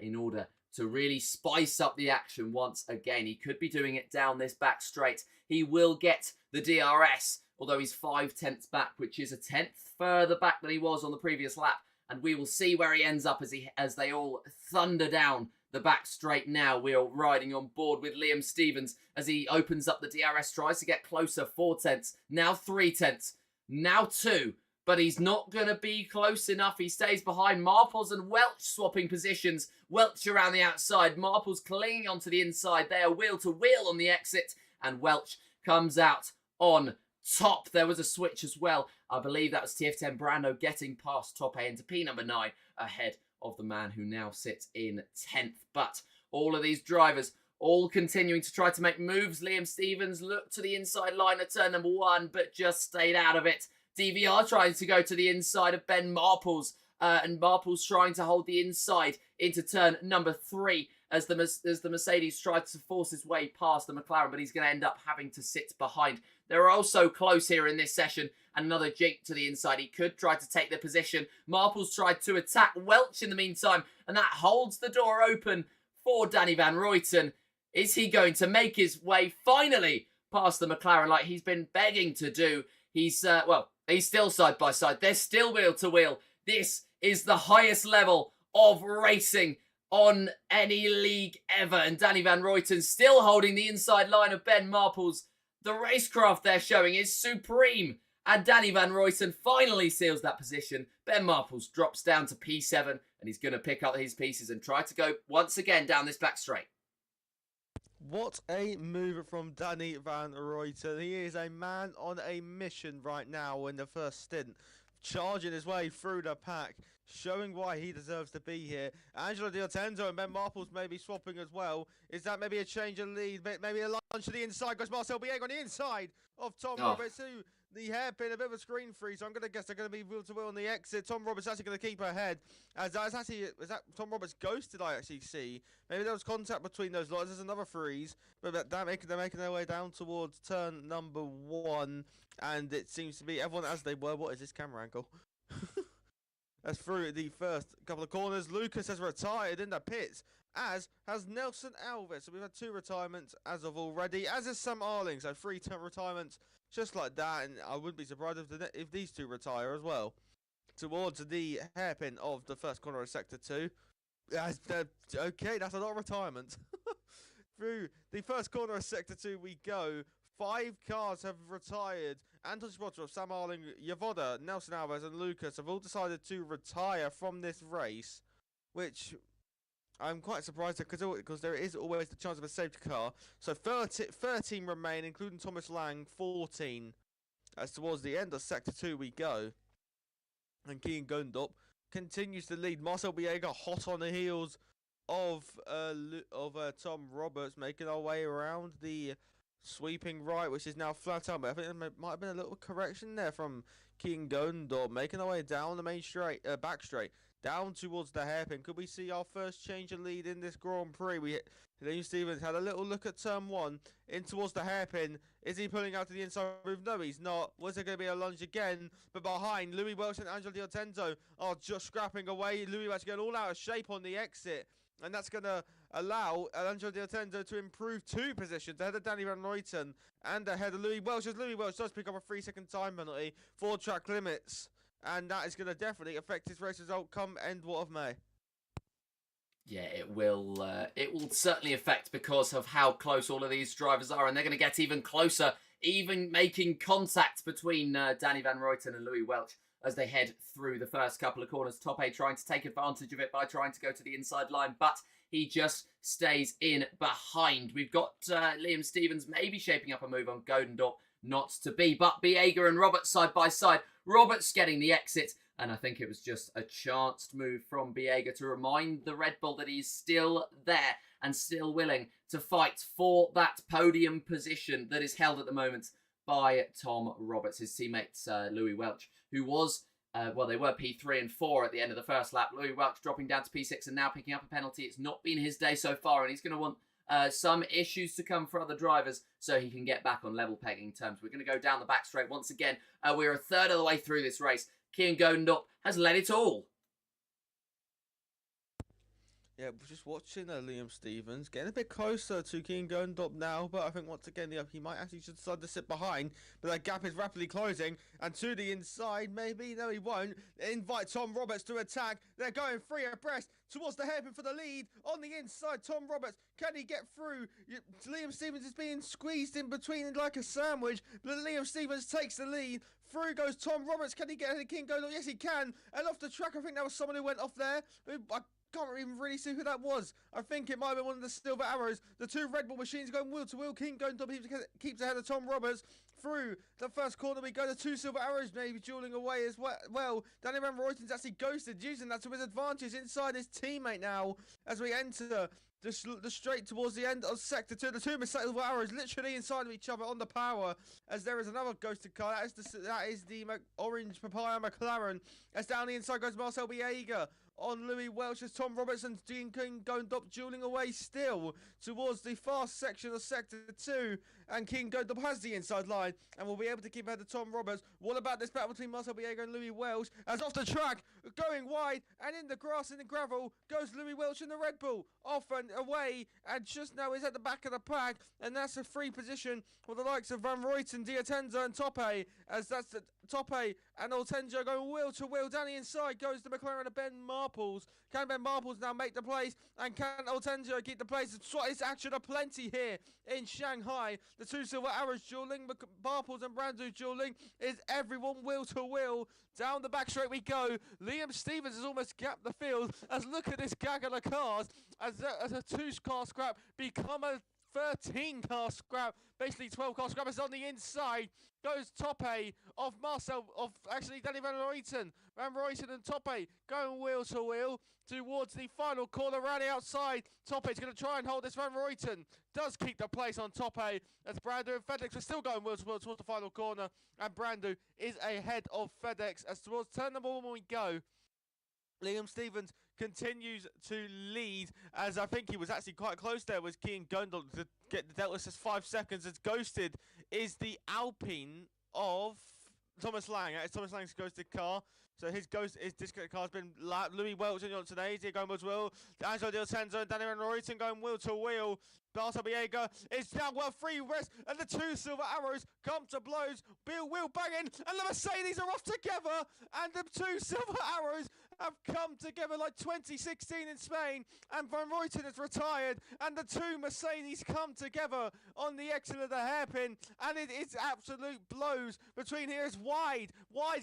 in order to really spice up the action once again. He could be doing it down this back straight. He will get the DRS, although he's 5/10 back, which is a 10th further back than he was on the previous lap. And we will see where he ends up as they all thunder down the back straight now. We're riding on board with Liam Stevens as he opens up the DRS, tries to get closer. 4/10, now 3/10, now 2. But he's not going to be close enough. He stays behind. Marples and Welch swapping positions. Welch around the outside. Marples clinging onto the inside. They are wheel to wheel on the exit. And Welch comes out on top. There was a switch as well. I believe that was TF10 Brando getting past top 8 into P number 9 ahead of the man who now sits in 10th. But all of these drivers all continuing to try to make moves. Liam Stevens looked to the inside line at turn number 1, but just stayed out of it. DVR trying to go to the inside of Ben Marples, and Marples trying to hold the inside into turn number 3 as the Mercedes tried to force his way past the McLaren, but he's going to end up having to sit behind. They're also close here in this session. Another jink to the inside. He could try to take the position. Marples tried to attack Welch in the meantime, and that holds the door open for Danny Van Ruyten. Is he going to make his way finally past the McLaren like he's been begging to do? He's still side by side. They're still wheel to wheel. This is the highest level of racing on any league ever. And Danny Van Ruyten still holding the inside line of Ben Marples. The racecraft they're showing is supreme. And Danny Van Ruyten finally seals that position. Ben Marples drops down to P7 and he's going to pick up his pieces and try to go once again down this back straight. What a move from Danny Van Ruyten. He is a man on a mission right now in the first stint. Charging his way through the pack, showing why he deserves to be here. Angelo Di Ottendo and Ben Marples may be swapping as well. Is that maybe a change of lead? Maybe a lunge to the inside. Goes Marcel Biega on the inside of Tom Roberts, who the hairpin, a bit of a screen freeze. So I'm going to guess they're going to be wheel to wheel on the exit. Tom Roberts actually going to keep ahead. Was that Tom Roberts' ghost? Did I actually see? Maybe there was contact between those lots. There's another freeze, but they're making their way down towards turn number 1, and it seems to be everyone as they were. What is this camera angle? That's through the first couple of corners. Lucas has retired in the pits, as has Nelson Alves. So we've had 2 retirements as of already, as is Sam Arling. So 3 retirements just like that, and I wouldn't be surprised if these 2 retire as well. Towards the hairpin of the first corner of Sector 2. Okay, that's a lot of retirement. Through the first corner of Sector 2 we go. 5 cars have retired. Anton Spotrov, Sam Arling, Yavoda, Nelson Alves and Lucas have all decided to retire from this race, which I'm quite surprised at because there is always the chance of a safety car. So 13 remain, including Thomas Lang, 14. As towards the end of Sector 2 we go. And Kian Gondop continues to lead. Marcel Biega hot on the heels of Tom Roberts, making our way around the sweeping right, which is now flat out. But I think there might have been a little correction there from Kian Gondop, making our way down the main straight, back straight, down towards the hairpin. Could we see our first change of lead in this Grand Prix? Liam Stevens had a little look at turn 1, in towards the hairpin. Is he pulling out to the inside move? No, he's not. Was there going to be a lunge again? But behind, Louis Welch and Angelo Di Ottendo are just scrapping away. Louis Welch getting all out of shape on the exit. And that's going to allow Angelo Di Ottendo to improve 2 positions ahead of Danny Van Ruyten and ahead of Louis Welch, as Louis Welch does pick up a 3-second time penalty for track limits. And that is going to definitely affect his race result come end what of May. Yeah, it will certainly affect because of how close all of these drivers are, and they're going to get even closer, even making contact between Danny Van Ruyten and Louis Welch as they head through the first couple of corners. Top 8 trying to take advantage of it by trying to go to the inside line, but he just stays in behind. We've got Liam Stevens maybe shaping up a move on Godendorp, not to be, but Biega and Roberts side by side. Roberts getting the exit, and I think it was just a chanced move from Biega to remind the Red Bull that he's still there and still willing to fight for that podium position that is held at the moment by Tom Roberts. His teammates, Louis Welch, who was, they were P3 and 4 at the end of the first lap. Louis Welch dropping down to P6 and now picking up a penalty. It's not been his day so far, and he's going to want some issues to come for other drivers so he can get back on level pegging terms. We're going to go down the back straight once again. We're a third of the way through this race. Kian Gondop has led it all. Yeah, we're just watching Liam Stevens getting a bit closer to Kian Gondop now, but I think once again he might actually just decide to sit behind, but that gap is rapidly closing, and to the inside, maybe, no he won't, invite Tom Roberts to attack. They're going 3 abreast towards the hairpin for the lead. On the inside, Tom Roberts, can he get through? Liam Stevens is being squeezed in between like a sandwich, but Liam Stevens takes the lead. Through goes Tom Roberts. Can he get ahead of Kian Gondop? Yes, he can. And off the track, I think there was someone who went off there. I can't even really see who that was. I think it might have been one of the Silver Arrows. The two Red Bull machines going wheel to wheel. King going top, keeps ahead of Tom Roberts. Through the first corner we go. The two Silver Arrows maybe dueling away as well. Danny Van Ruyten's actually ghosted, using that to his advantage inside his teammate now as we enter the straight towards the end of Sector 2. The two Silver Arrows literally inside of each other on the power as there is another ghosted car. That is the orange Papaya McLaren. As down the inside goes Marcel Biega on Louis Welch as Tom Roberts and Dean King Gondop dueling away still towards the fast section of Sector 2, and King Gondop has the inside line and will be able to keep ahead of Tom Roberts. What about this battle between Marcel Biega and Louis Welch as off the track, going wide and in the grass and the gravel goes Louis Welch in the Red Bull, off and away, and just now is at the back of the pack, and that's a free position for the likes of Van Ruyten, Diatenza and Toppe, as that's the Toppe and Altenjo going wheel to wheel. Down the inside goes the McLaren of Ben Marples. Can Ben Marples now make the place, and can Altenjo keep the place? It's action aplenty here in Shanghai. The two Silver Arrows dueling, Marples and Brandu dueling. Is everyone wheel to wheel? Down the back straight we go. Liam Stevens has almost gapped the field. As look at this gaggle of cars as a 2-car scrap become a 13-car scrap. Basically 12-car scrap is on the inside. Goes Toppe of Danny Van Ruyten. Van Ruyten and Toppe going wheel to wheel towards the final corner around the outside. Toppe's going to try and hold this. Van Ruyten does keep the place on Toppe as Brandu and FedEx are still going wheel to wheel towards the final corner, and Brandu is ahead of FedEx as towards turn number 1 we go. Liam Stevens continues to lead, as I think he was actually quite close there with Kean Gondol to get the Delta says 5 seconds. As ghosted is the Alpine of Thomas Lang. It's Thomas Lang's ghosted car. So his disconnected car has been Louis Welch and today. Going wheel to wheel. Angelo Di Lorenzo and Danny Van Ruyten going wheel to wheel. Bartel Biega is down well free rest, and the two Silver Arrows come to blows. Bill Will banging, and the Mercedes are off together, and the two Silver Arrows have come together like 2016 in Spain, and Van Ruyten has retired, and the two Mercedes come together on the exit of the hairpin, and it's absolute blows between here. It's wide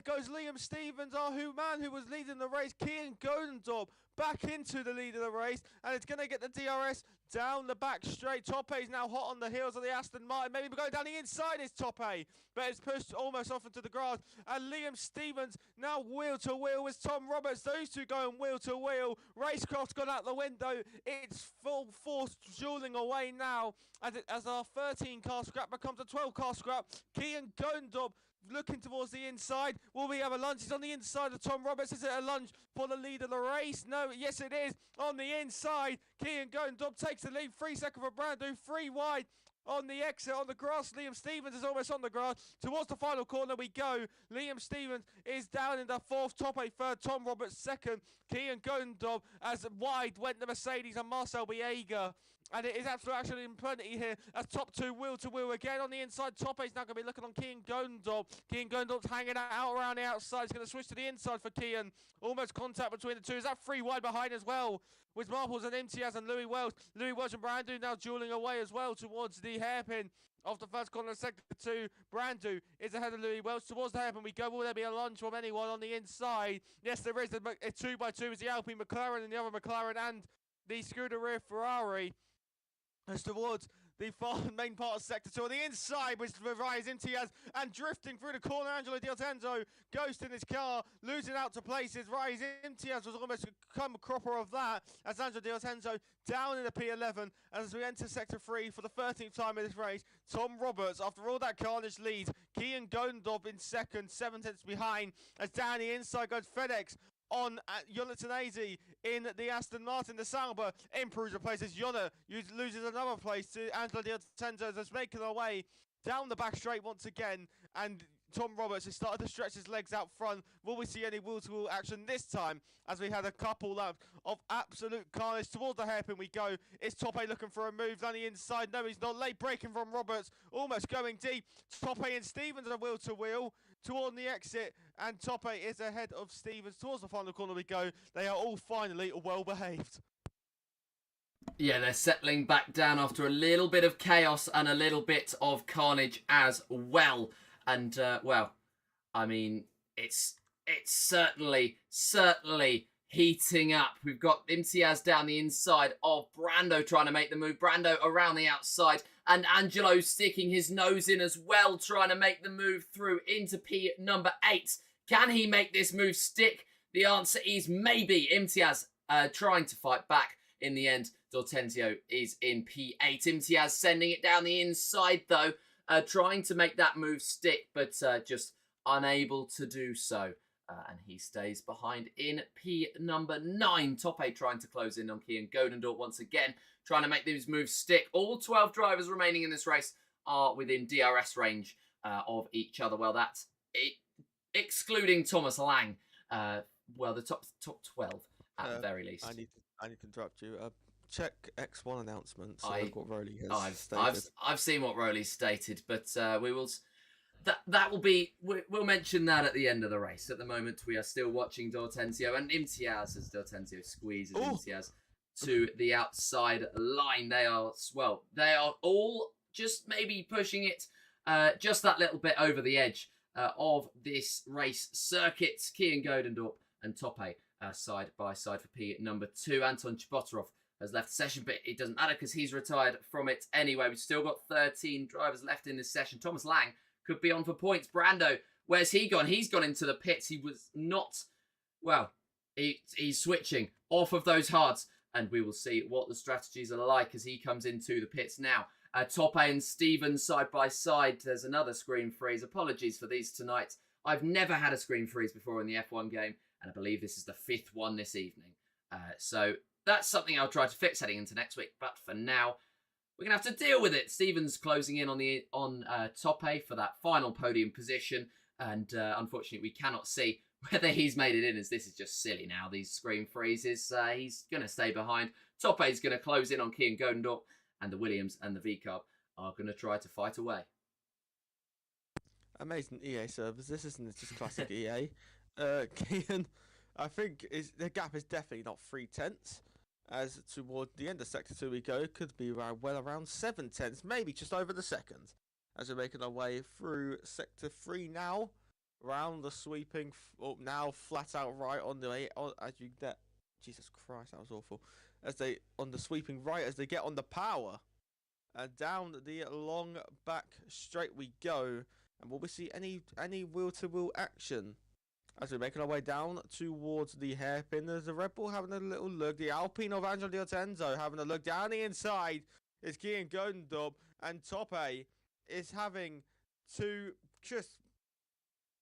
goes Liam Stevens, our man who was leading the race. Kean Godendorp back into the lead of the race, and it's going to get the DRS down the back straight. Toppe is now hot on the heels of the Aston Martin. Maybe we're going down the inside is Toppe, but it's pushed almost off into the grass. And Liam Stevens now wheel to wheel with Tom Roberts. Those two going wheel to wheel. Racecraft's gone out the window. It's full force dueling away now as our 13-car scrap becomes a 12-car scrap. Kean Gondorp looking towards the inside. Will we have a lunge? He's on the inside of Tom Roberts. Is it a lunge for the lead of the race? No, yes it is. On the inside, Kean Gondorp takes the lead. 3 seconds for Brandu. 3 wide on the exit on the grass. Liam Stevens is almost on the grass. Towards the final corner we go. Liam Stevens is down in the 4th. Toppe 3rd. Tom Roberts 2nd. Kean Gondorp as wide went the Mercedes and Marcel Biega. And it is absolute action in plenty here as top 2 wheel to wheel again on the inside. Toppe is now going to be looking on Kean Gondorp. Kean Gondorp's hanging out around the outside. He's going to switch to the inside for Kean. Almost contact between the two. Is that 3 wide behind as well? With Marples and Imtiaz and Louis Welch. Louis Welch and Brandu now dueling away as well towards the hairpin of the first corner of Sector 2. Brandu is ahead of Louis Welch. Towards the hairpin we go. Will there be a lunge from anyone on the inside? Yes, there is. A 2x2 is the Alpine McLaren and the other McLaren and the Scuderia Ferrari. As towards the main part of Sector 2 on the inside with Rise Imtiaz and drifting through the corner. Angelo Di Lorenzo ghosting his car, losing out to places. Rise Imtiaz was almost come cropper of that as Angelo Di Lorenzo down in the P11 as we enter Sector 3 for the 13th time in this race. Tom Roberts, after all that carnage, leads. Kean Gondorp in 2nd, 7/10 behind as down the inside goes FedEx on Yonah in the Aston Martin. The Sauber improves the place as Yonah loses another place to Angelo Di Lorenzo as making their way down the back straight once again, and Tom Roberts has started to stretch his legs out front. Will we see any wheel-to-wheel action this time as we had a couple laps of absolute carnage? Towards the hairpin we go. Is Toppe looking for a move down the inside? No, he's not. Late braking from Roberts, almost going deep. Toppe and Stevens are wheel-to-wheel toward the exit, and Toppe is ahead of Stevens. Towards the final corner we go. They are all finally well-behaved. Yeah, they're settling back down after a little bit of chaos and a little bit of carnage as well. And, well, I mean, it's certainly heating up. We've got Imtiaz down the inside of Brando trying to make the move. Brando around the outside, and Angelo sticking his nose in as well, trying to make the move through into P number 8. Can he make this move stick? The answer is maybe. Imtiaz trying to fight back. In the end, D'Ortenzio is in P8. Imtiaz sending it down the inside, though, trying to make that move stick, but just unable to do so. And he stays behind in P number 9. Tope trying to close in on Kian Godendorp once again, trying to make these moves stick. All 12 drivers remaining in this race are within DRS range of each other. Well, that's it, excluding Thomas Lang. The top 12 at the very least. I need to interrupt you. Check X1 announcements. What Rowley has stated. I've seen what Rowley stated, but we will. That will be. We'll mention that at the end of the race. At the moment, we are still watching D'Ortenzio and Imtiaz as D'Ortenzio squeezes Imtiaz to the outside line. They are all just maybe pushing it just that little bit over the edge of this race circuit. Kian Godendorp and Tope side by side for P number 2. Anton Chbotarov has left the session, but it doesn't matter because he's retired from it anyway. We've still got 13 drivers left in this session. Thomas Lang could be on for points. Brando, where's he gone? He's gone into the pits. He was not, he's switching off of those hards, and we will see what the strategies are like as he comes into the pits now. Tope and Stevens side by side. There's another screen freeze. Apologies for these tonight. I've never had a screen freeze before in the F1 game, and I believe this is the 5th one this evening. So that's something I'll try to fix heading into next week. But for now, we're going to have to deal with it. Stevens closing in on Tope for that final podium position. And unfortunately, we cannot see whether he's made it in, as this is just silly now, these screen freezes. He's going to stay behind. Tope's going to close in on Kian Godendorp. And the Williams and the V-Carb are going to try to fight away. Amazing EA servers. This isn't just classic EA. Kian, I think the gap is definitely not 3/10. As toward the end of Sector 2 we go, could be around 7/10, maybe just over the second. As we're making our way through Sector 3 now, round the sweeping, now flat out right on the as you get. Jesus Christ, that was awful. On the sweeping right as they get on the power, and down the long back straight we go. And will we see any wheel-to-wheel action as we're making our way down towards the hairpin? There's the Red Bull having a little look. The Alpine of Angelo D'Ortenzio having a look. Down the inside is Kian Godendorp, and Tope is having to just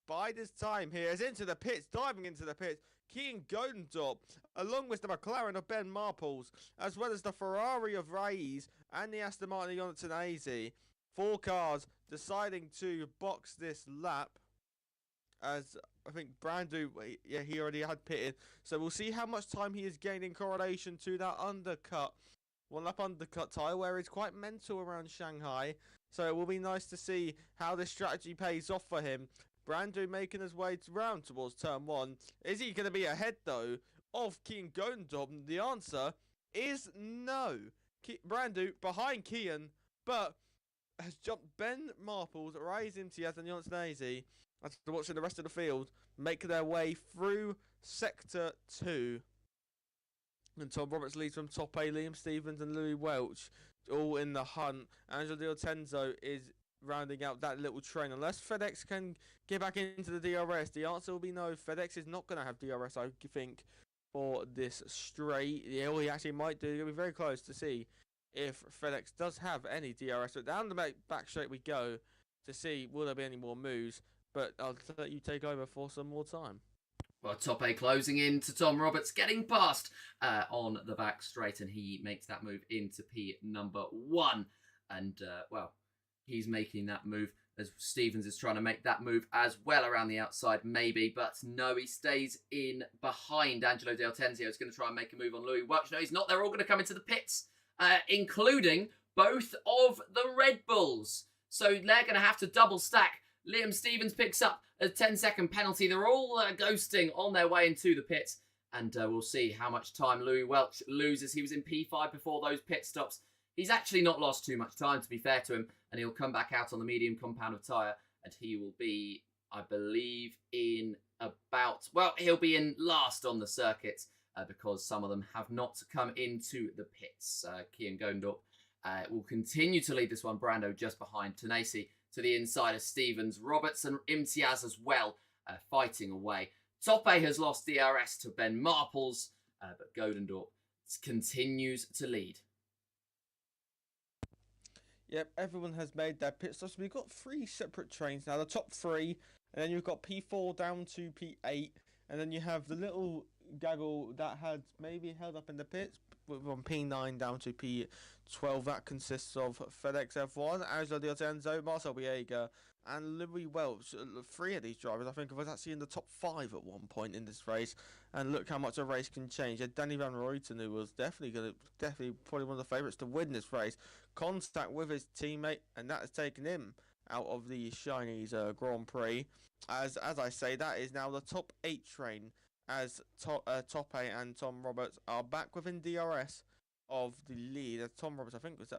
bide his time here. Is into the pits, diving into the pits. Kian Godendorp, along with the McLaren of Ben Marples, as well as the Ferrari of Reyes and the Aston Martin of Jonathan. 4 cars deciding to box this lap, as I think Brando, he already had pitted. So we'll see how much time he is gaining in correlation to that undercut. 1 lap undercut tyre, where he's quite mental around Shanghai. So it will be nice to see how this strategy pays off for him. Brando making his way round towards turn 1. Is he going to be ahead, though, of Kian Godendorp? The answer is no. Brando behind Kian, but has jumped Ben Marples, Reyes Imtiaz and Jonathan as they're watching the rest of the field make their way through Sector 2. And Tom Roberts leads from Tope, Liam Stevens and Louis Welch all in the hunt. Angelo D'Ortenzio is rounding out that little train. Unless FedEx can get back into the DRS, the answer will be no. FedEx is not going to have DRS, I think, for this straight. Yeah, well, he actually might do. It'll be very close to see if FedEx does have any DRS. But down the back straight we go to see will there be any more moves. But I'll let you take over for some more time. Well, Tope closing in to Tom Roberts, getting past on the back straight, and he makes that move into P number 1. And, he's making that move as Stevens is trying to make that move as well around the outside, maybe. But no, he stays in behind. Angelo D'Ortenzio is going to try and make a move on Louis Welch. No, he's not. They're all going to come into the pits, including both of the Red Bulls. So they're going to have to double stack. Liam Stevens picks up a 10-second penalty. They're all ghosting on their way into the pits. And we'll see how much time Louis Welch loses. He was in P5 before those pit stops. He's actually not lost too much time, to be fair to him. And he'll come back out on the medium compound of tyre. And he will be, I believe, in about... Well, he'll be in last on the circuit because some of them have not come into the pits. Kian Gondorp will continue to lead this one. Brando just behind. Tanasi to the inside of Stevens. Roberts and Imtiaz as well, fighting away. Tope has lost DRS to Ben Marples, but Godendorp continues to lead. Yep, everyone has made their pit stops. We've got 3 separate trains now. The top 3, and then you've got P4 down to P8, and then you have the little gaggle that had maybe held up in the pits from P9 down to P12. That consists of FedEx F1, Angelo Di Otenzo, Marcel Biega, and Louis Welch. 3 of these drivers, I think, was actually in the top 5 at one point in this race. And look how much a race can change. Danny Van Ruyten, who was definitely probably one of the favourites to win this race, contact with his teammate, and that has taken him out of the Chinese Grand Prix. As I say, that is now the top 8 train, as Tope and Tom Roberts are back within DRS of the lead. As Tom Roberts, I think, was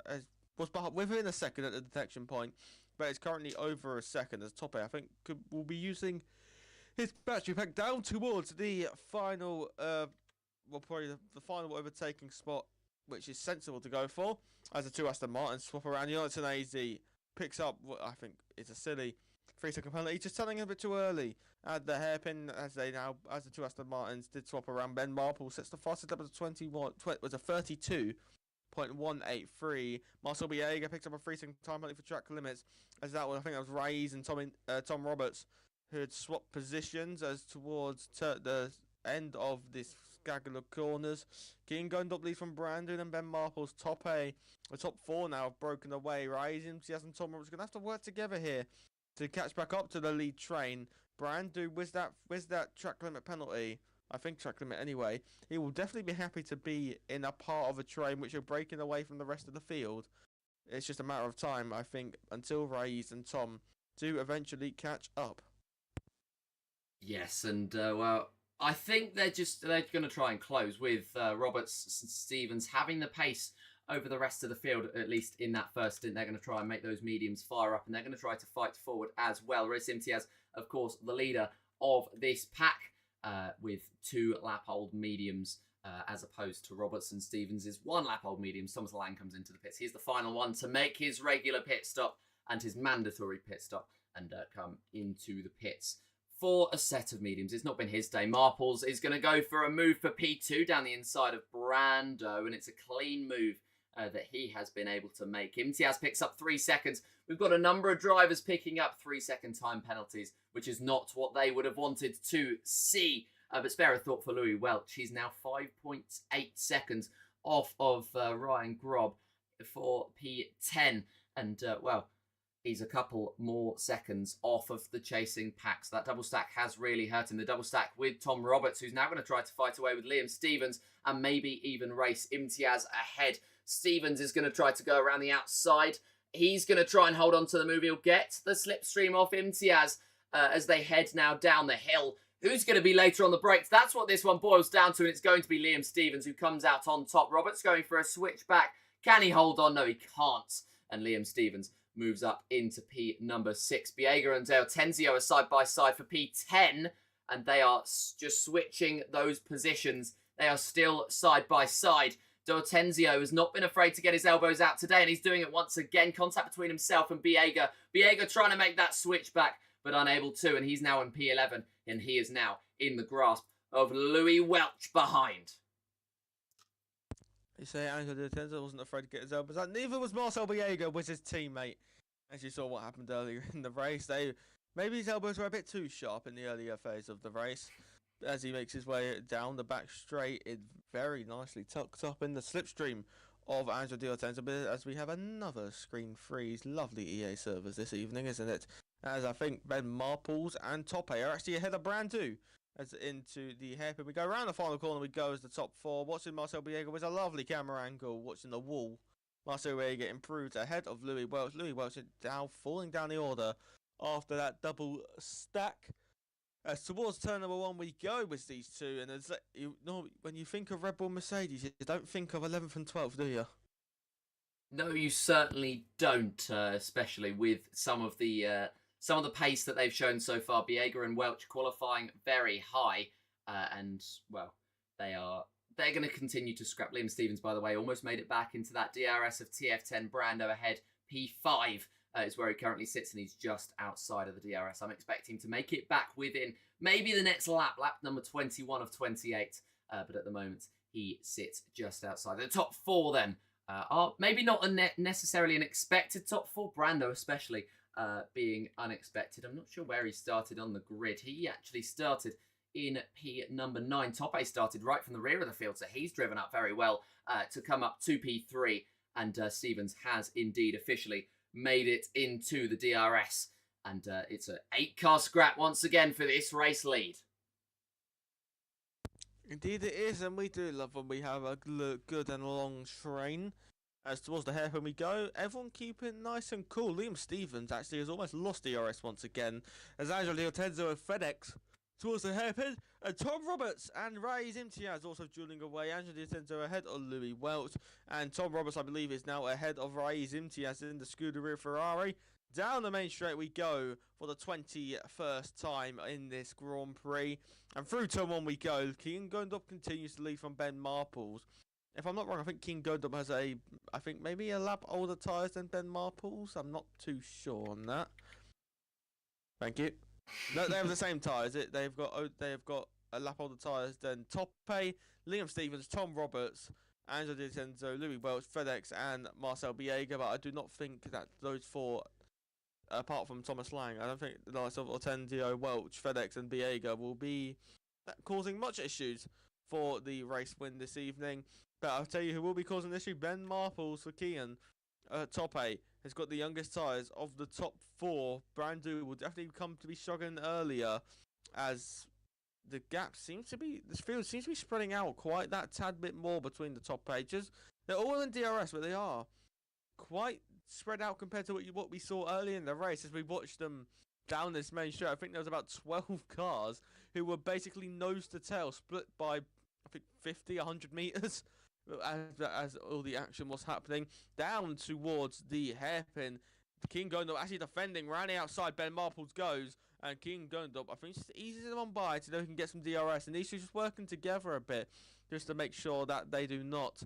within a second at the detection point, but it's currently over a second, as Tope, I think, will be using his battery pack down towards the final, probably the final overtaking spot, which is sensible to go for, as the 2 Aston Martins swap around. Jonathan AZ picks up what I think is a silly 3-second penalty, just turning a bit too early at the hairpin, as the 2 Aston Martins did swap around. Ben Marple sets the fastest up as a 32.183. Marcel Biega picks up a 3-second time penalty for track limits, as that was, I think that was Reyes and Tom Roberts who had swapped positions as towards the end of this gaggle of corners. Kian Gondorp leads from Brandon and Ben Marple's Tope. The top 4 now have broken away. Reyes, Imtiaz and Tom Roberts are going to have to work together here to catch back up to the lead train. Brando, with that track limit penalty, I think track limit anyway, he will definitely be happy to be in a part of a train which are breaking away from the rest of the field. It's just a matter of time, I think, until Reyes and Tom do eventually catch up. Yes, and well, I think they're going to try and close with Roberts and Stevens having the pace over the rest of the field, at least in that first stint. They're going to try and make those mediums fire up, and they're going to try to fight forward as well. Riz Imtiaz, of course, the leader of this pack, with 2 lap-old mediums, as opposed to Roberts and Stevens' 1 lap-old mediums. Thomas Lang comes into the pits. He's the final one to make his regular pit stop and his mandatory pit stop, and come into the pits for a set of mediums. It's not been his day. Marples is going to go for a move for P2 down the inside of Brando, and it's a clean move that he has been able to make. Imtiaz picks up 3 seconds. We've got a number of drivers picking up 3-second time penalties, which is not what they would have wanted to see. But spare a thought for Louis Welch. He's now 5.8 seconds off of Ryan Grob for P10. And, well, he's a couple more seconds off of the chasing pack. So that double stack has really hurt him. The double stack with Tom Roberts, who's now going to try to fight away with Liam Stevens and maybe even race Imtiaz ahead. Stevens is going to try to go around the outside. He's going to try and hold on to the move. He'll get the slipstream off Imtiaz as they head now down the hill. Who's going to be later on the brakes? That's what this one boils down to, and it's going to be Liam Stevens who comes out on top. Roberts going for a switchback. Can he hold on? No, he can't. And Liam Stevens moves up into P number 6. Biega and Dale Tenzio are side by side for P10, and they are just switching those positions. They are still side by side. D'Ortenzio has not been afraid to get his elbows out today, and he's doing it once again. Contact between himself and Biega. Biega trying to make that switch back, but unable to, and he's now in P11, and he is now in the grasp of Louis Welch behind. You say Angelo D'Ortenzio wasn't afraid to get his elbows out. Neither was Marcel Biega, was his teammate. As you saw what happened earlier in the race, maybe his elbows were a bit too sharp in the earlier phase of the race. As he makes his way down the back straight, it very nicely tucked up in the slipstream of Angelo D'Ortenzio, as we have another screen freeze. Lovely EA servers this evening, isn't it? As I think Ben Marples and Tope are actually ahead of Brando. As into the hairpin, we go around the final corner, we go as the top 4. Watching Marcel Biega with a lovely camera angle, watching the wall. Marcel Biega improved ahead of Louis Welch. Louis Welch now falling down the order after that double stack. As towards turn number 1 we go with these two, and as when you think of Red Bull Mercedes, you don't think of 11th and 12th, do you? No, you certainly don't, especially with some of the pace that they've shown so far. Biega and Welch qualifying very high, and well, they're going to continue to scrap. Liam Stevens, by the way, almost made it back into that DRS of TF10. Brando ahead. P5 is where he currently sits, and he's just outside of the DRS. I'm expecting to make it back within maybe the next lap number 21 of 28. But at the moment, he sits just outside. The top four then are maybe not necessarily an expected top four. Brando especially being unexpected. I'm not sure where he started on the grid. He actually started in P number 9. Tope started right from the rear of the field, so he's driven up very well to come up to P3. And Stevens has indeed officially made it into the DRS. And it's an 8-car scrap once again for this race lead. Indeed it is, and we do love when we have a good and long train. As towards the hairpin we go, everyone keep it nice and cool. Liam Stevens actually has almost lost DRS once again, as Angelo Tenzo of FedEx towards the hairpin, and Tom Roberts and Raiz Imtiaz also dueling away. Angelo Tenzo ahead of Louis Welch, and Tom Roberts, I believe, is now ahead of Raiz Imtiaz in the Scuderia Ferrari. Down the main straight we go for the 21st time in this Grand Prix. And through turn 1 we go. King Gondop continues to lead from Ben Marples. If I'm not wrong, I think King Gondop has maybe a lap older tyres than Ben Marples. I'm not too sure on that. Thank you. No, they have the same tyres. They've got a lap older tyres than Tope, Liam Stevens, Tom Roberts, Angelo Di Tenzo, Louis Welch, FedEx, and Marcel Biega. But I do not think that those four, apart from Thomas Lang, I don't think the likes of Otendio, Welch, FedEx, and Biega will be causing much issues for the race win this evening. But I'll tell you who will be causing an issue: Ben Marples for Kian. Tope has got the youngest tyres of the top four. Brandu will definitely come to be struggling earlier, as the gap seems to be, this field seems to be spreading out quite that tad bit more between the top pages. They're all in DRS, but they are quite spread out compared to what we saw early in the race as we watched them down this main straight. I think there was about 12 cars who were basically nose to tail, split by, I think, 50, 100 meters as all the action was happening. Down towards the hairpin, King Gondop actually defending, running outside. Ben Marples goes, and King Gondop, I think, just eases him on by to know he can get some DRS, and these two just working together a bit just to make sure that they do not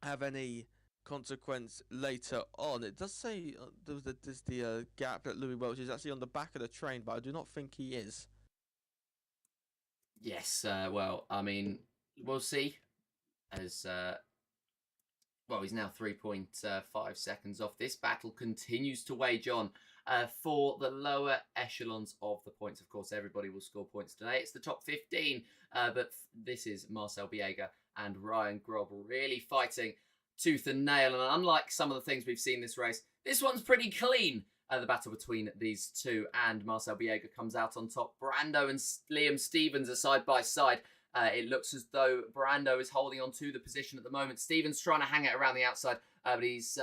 have any consequence later on. It does say there's the gap that Louis Welch is actually on the back of the train, but I do not think he is. Yes, well, I mean, we'll see. As well, he's now 3.5 seconds off. This battle continues to wage on for the lower echelons of the points. Of course, everybody will score points today. It's the top 15, but this is Marcel Biega and Ryan Grob really fighting tooth and nail. And unlike some of the things we've seen this race, this one's pretty clean. The battle between these two, and Marcel Biega comes out on top. Brando and Liam Stevens are side by side. It looks as though Brando is holding on to the position at the moment. Stevens trying to hang it around the outside, but he's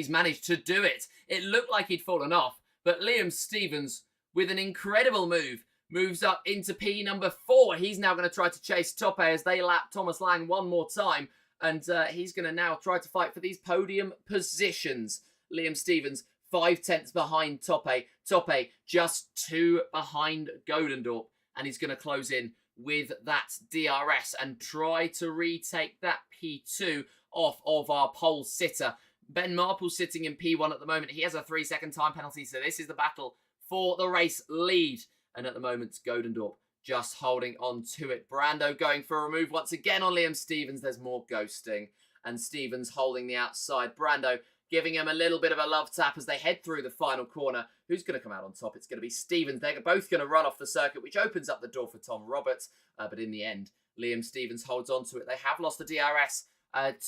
managed to do it. It looked like he'd fallen off, but Liam Stevens, with an incredible move, moves up into P number 4. He's now going to try to chase Tope as they lap Thomas Lang one more time, and he's going to now try to fight for these podium positions. Liam Stevens 5 tenths behind Tope. Tope just 2 behind Godendorp, and he's going to close in with that DRS and try to retake that P2 off of our pole sitter. Ben Marple sitting in P1 at the moment. He has a 3-second time penalty, so this is the battle for the race lead. And at the moment, Godendorp just holding on to it. Brando going for a remove once again on Liam Stevens. There's more ghosting, and Stevens holding the outside. Brando giving him a little bit of a love tap as they head through the final corner. Who's going to come out on top? It's going to be Stevens. They're both going to run off the circuit, which opens up the door for Tom Roberts. But in the end, Liam Stevens holds on to it. They have lost the DRS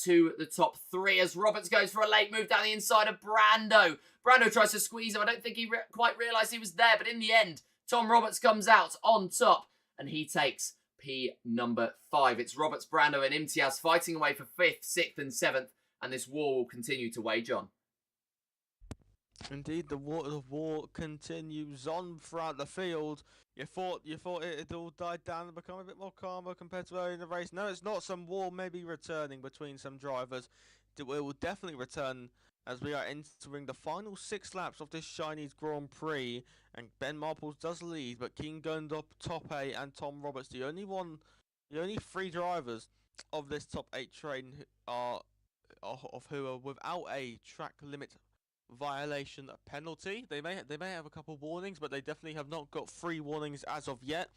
to the top 3 as Roberts goes for a late move down the inside of Brando. Brando tries to squeeze him. I don't think he quite realised he was there. But in the end, Tom Roberts comes out on top, and he takes P number 5. It's Roberts, Brando, and Imtiaz fighting away for 5th, 6th, and 7th. And this war will continue to wage on. Indeed, the war continues on throughout the field. You thought it all died down and become a bit more calmer compared to earlier in the race. No, it's not. Some war may be returning between some drivers. It will definitely return as we are entering the final 6 laps of this Chinese Grand Prix. And Ben Marples does lead, but King Gondop, Tope, and Tom Roberts, the only one The only 3 drivers of this top 8 train who are without a track limit violation penalty. They may have a couple warnings, but they definitely have not got 3 warnings as of yet.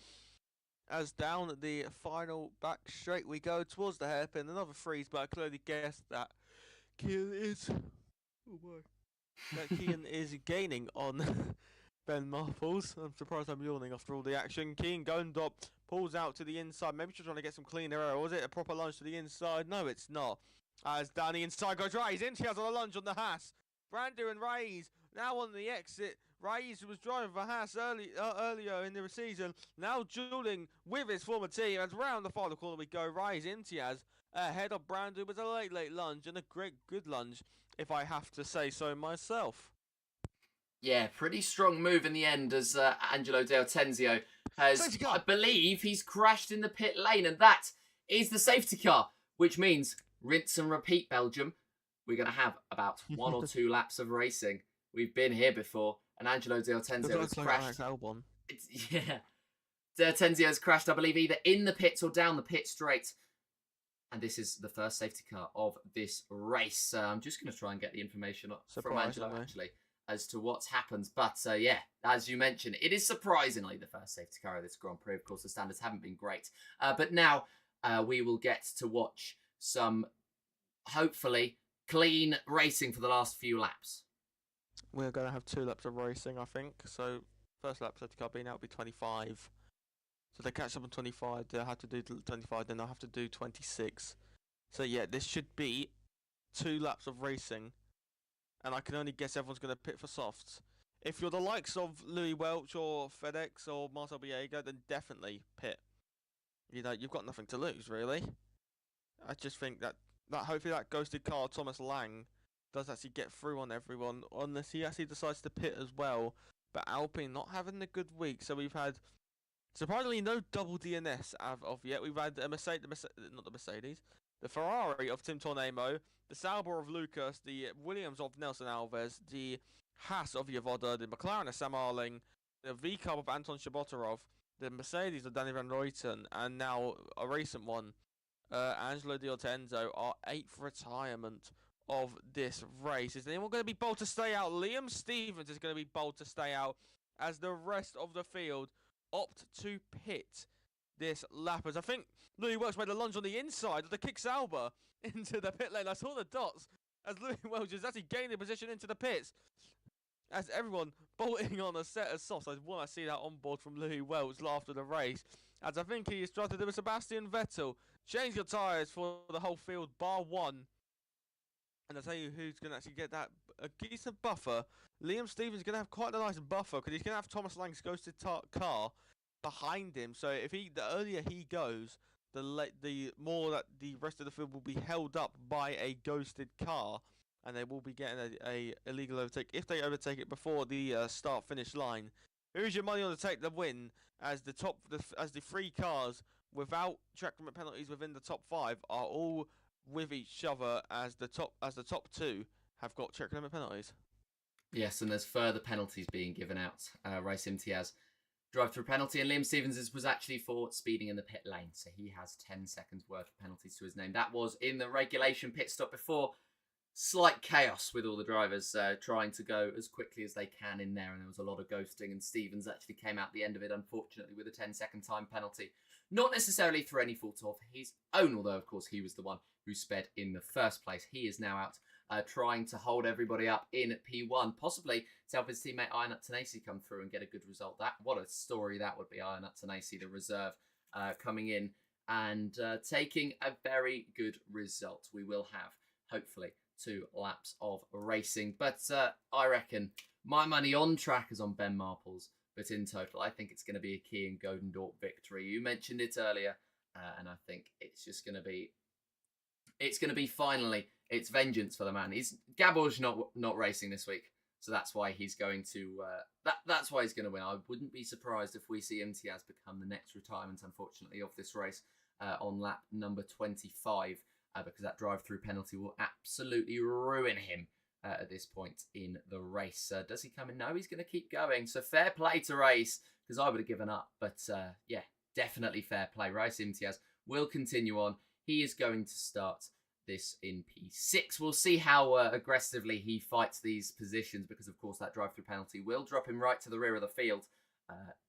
As down the final back straight we go towards the hairpin, another freeze, but I clearly guessed that Kian is. Oh boy. That Kian is gaining on Ben Marples. I'm surprised I'm yawning after all the action. Kian Gondop pulls out to the inside. Maybe she's trying to get some cleaner air. Was it a proper lunge to the inside? No, it's not. As down the inside goes Reyes in. She has on a lunge on the Haas. Brando and Reyes now on the exit. Reyes was driving for Haas earlier in the season. Now dueling with his former team. As round the final corner we go. Reyes Imtiaz ahead of Brando with a late lunge and a good lunge, if I have to say so myself. Yeah, pretty strong move in the end as Angelo Del Tenzio has, I believe, he's crashed in the pit lane, and that is the safety car, which means rinse and repeat, Belgium. We're going to have about 1 or 2 laps of racing. We've been here before, and Angelo Del Tenzio has crashed. Yeah, Del Tenzio has crashed, I believe, either in the pits or down the pit straight. And this is the first safety car of this race. I'm just going to try and get the information from Angelo, actually, as to what's happened. But yeah, as you mentioned, it is surprisingly the first safety car of this Grand Prix. Of course, the standards haven't been great. But now we will get to watch some, hopefully, clean racing for the last few laps. We're going to have 2 laps of racing, I think. So, first lap safety car being out will be 25. So they catch up on 25, they'll have to do 25, then they'll have to do 26. So yeah, this should be 2 laps of racing. And I can only guess everyone's going to pit for softs. If you're the likes of Louis Welch or FedEx or Marcel Biega, then definitely pit. You know, you've got nothing to lose, really. I just think that hopefully that ghosted car, Thomas Lang, does actually get through on everyone, unless he actually decides to pit as well. But Alpine not having a good week, so we've had surprisingly no double DNS of yet. We've had the Ferrari of Tim Tornemo, the Sauber of Lucas, the Williams of Nelson Alves, the Haas of Yavoda, the McLaren of Sam Arling, the V-Cup of Anton Shabotarov, the Mercedes of Danny Van Ruyten, and now a recent one, Angelo Di Ortenzo, our 8th retirement of this race. Is anyone going to be bold to stay out? Liam Stevens is going to be bold to stay out as the rest of the field opt to pit this lap. As I think Louis Welch made a lunge on the inside of the Kick Sauber into the pit lane. I saw the dots as Louis Welch is actually gaining position into the pits. As everyone bolting on a set of softs. I want to see that on board from Louis Welch after the race. As I think he is trying to do with Sebastian Vettel. Change your tyres for the whole field, bar 1. And I'll tell you who's going to actually get that a decent buffer. Liam Stevens is going to have quite a nice buffer because he's going to have Thomas Lang's ghosted car behind him. So if the earlier he goes, the more that the rest of the field will be held up by a ghosted car, and they will be getting a illegal overtake if they overtake it before the start finish line. Who's your money on to take the win? As the 3 cars without track limit penalties within the top 5 are all with each other as the top 2 have got track limit penalties. Yes, and there's further penalties being given out. Race Imtiaz drive-through penalty, and Liam Stevens was actually for speeding in the pit lane, so he has 10 seconds worth of penalties to his name. That was in the regulation pit stop before. Slight chaos with all the drivers trying to go as quickly as they can in there, and there was a lot of ghosting, and Stevens actually came out the end of it, unfortunately, with a 10-second time penalty. Not necessarily through any fault of his own, although, of course, he was the one who sped in the first place. He is now out trying to hold everybody up in P1, possibly to help his teammate Ironut Tanasi come through and get a good result. What a story that would be, Ironut Tanasi, the reserve, coming in and taking a very good result. We will have, hopefully, 2 laps of racing. But I reckon my money on track is on Ben Marples. But in total, I think it's going to be a Kian Godendorp victory. You mentioned it earlier, and I think it's just going to be... It's going to be finally, it's vengeance for the man. Gabor's not racing this week, so that's why he's going to... that's why he's going to win. I wouldn't be surprised if we see Imtiaz become the next retirement, unfortunately, of this race on lap number 25. Because that drive-through penalty will absolutely ruin him at this point in the race. Does he come in? No, he's going to keep going. So fair play to Race, because I would have given up. But yeah, definitely fair play. Race Imtiaz will continue on. He is going to start this in P6. We'll see how aggressively he fights these positions, because of course that drive-through penalty will drop him right to the rear of the field.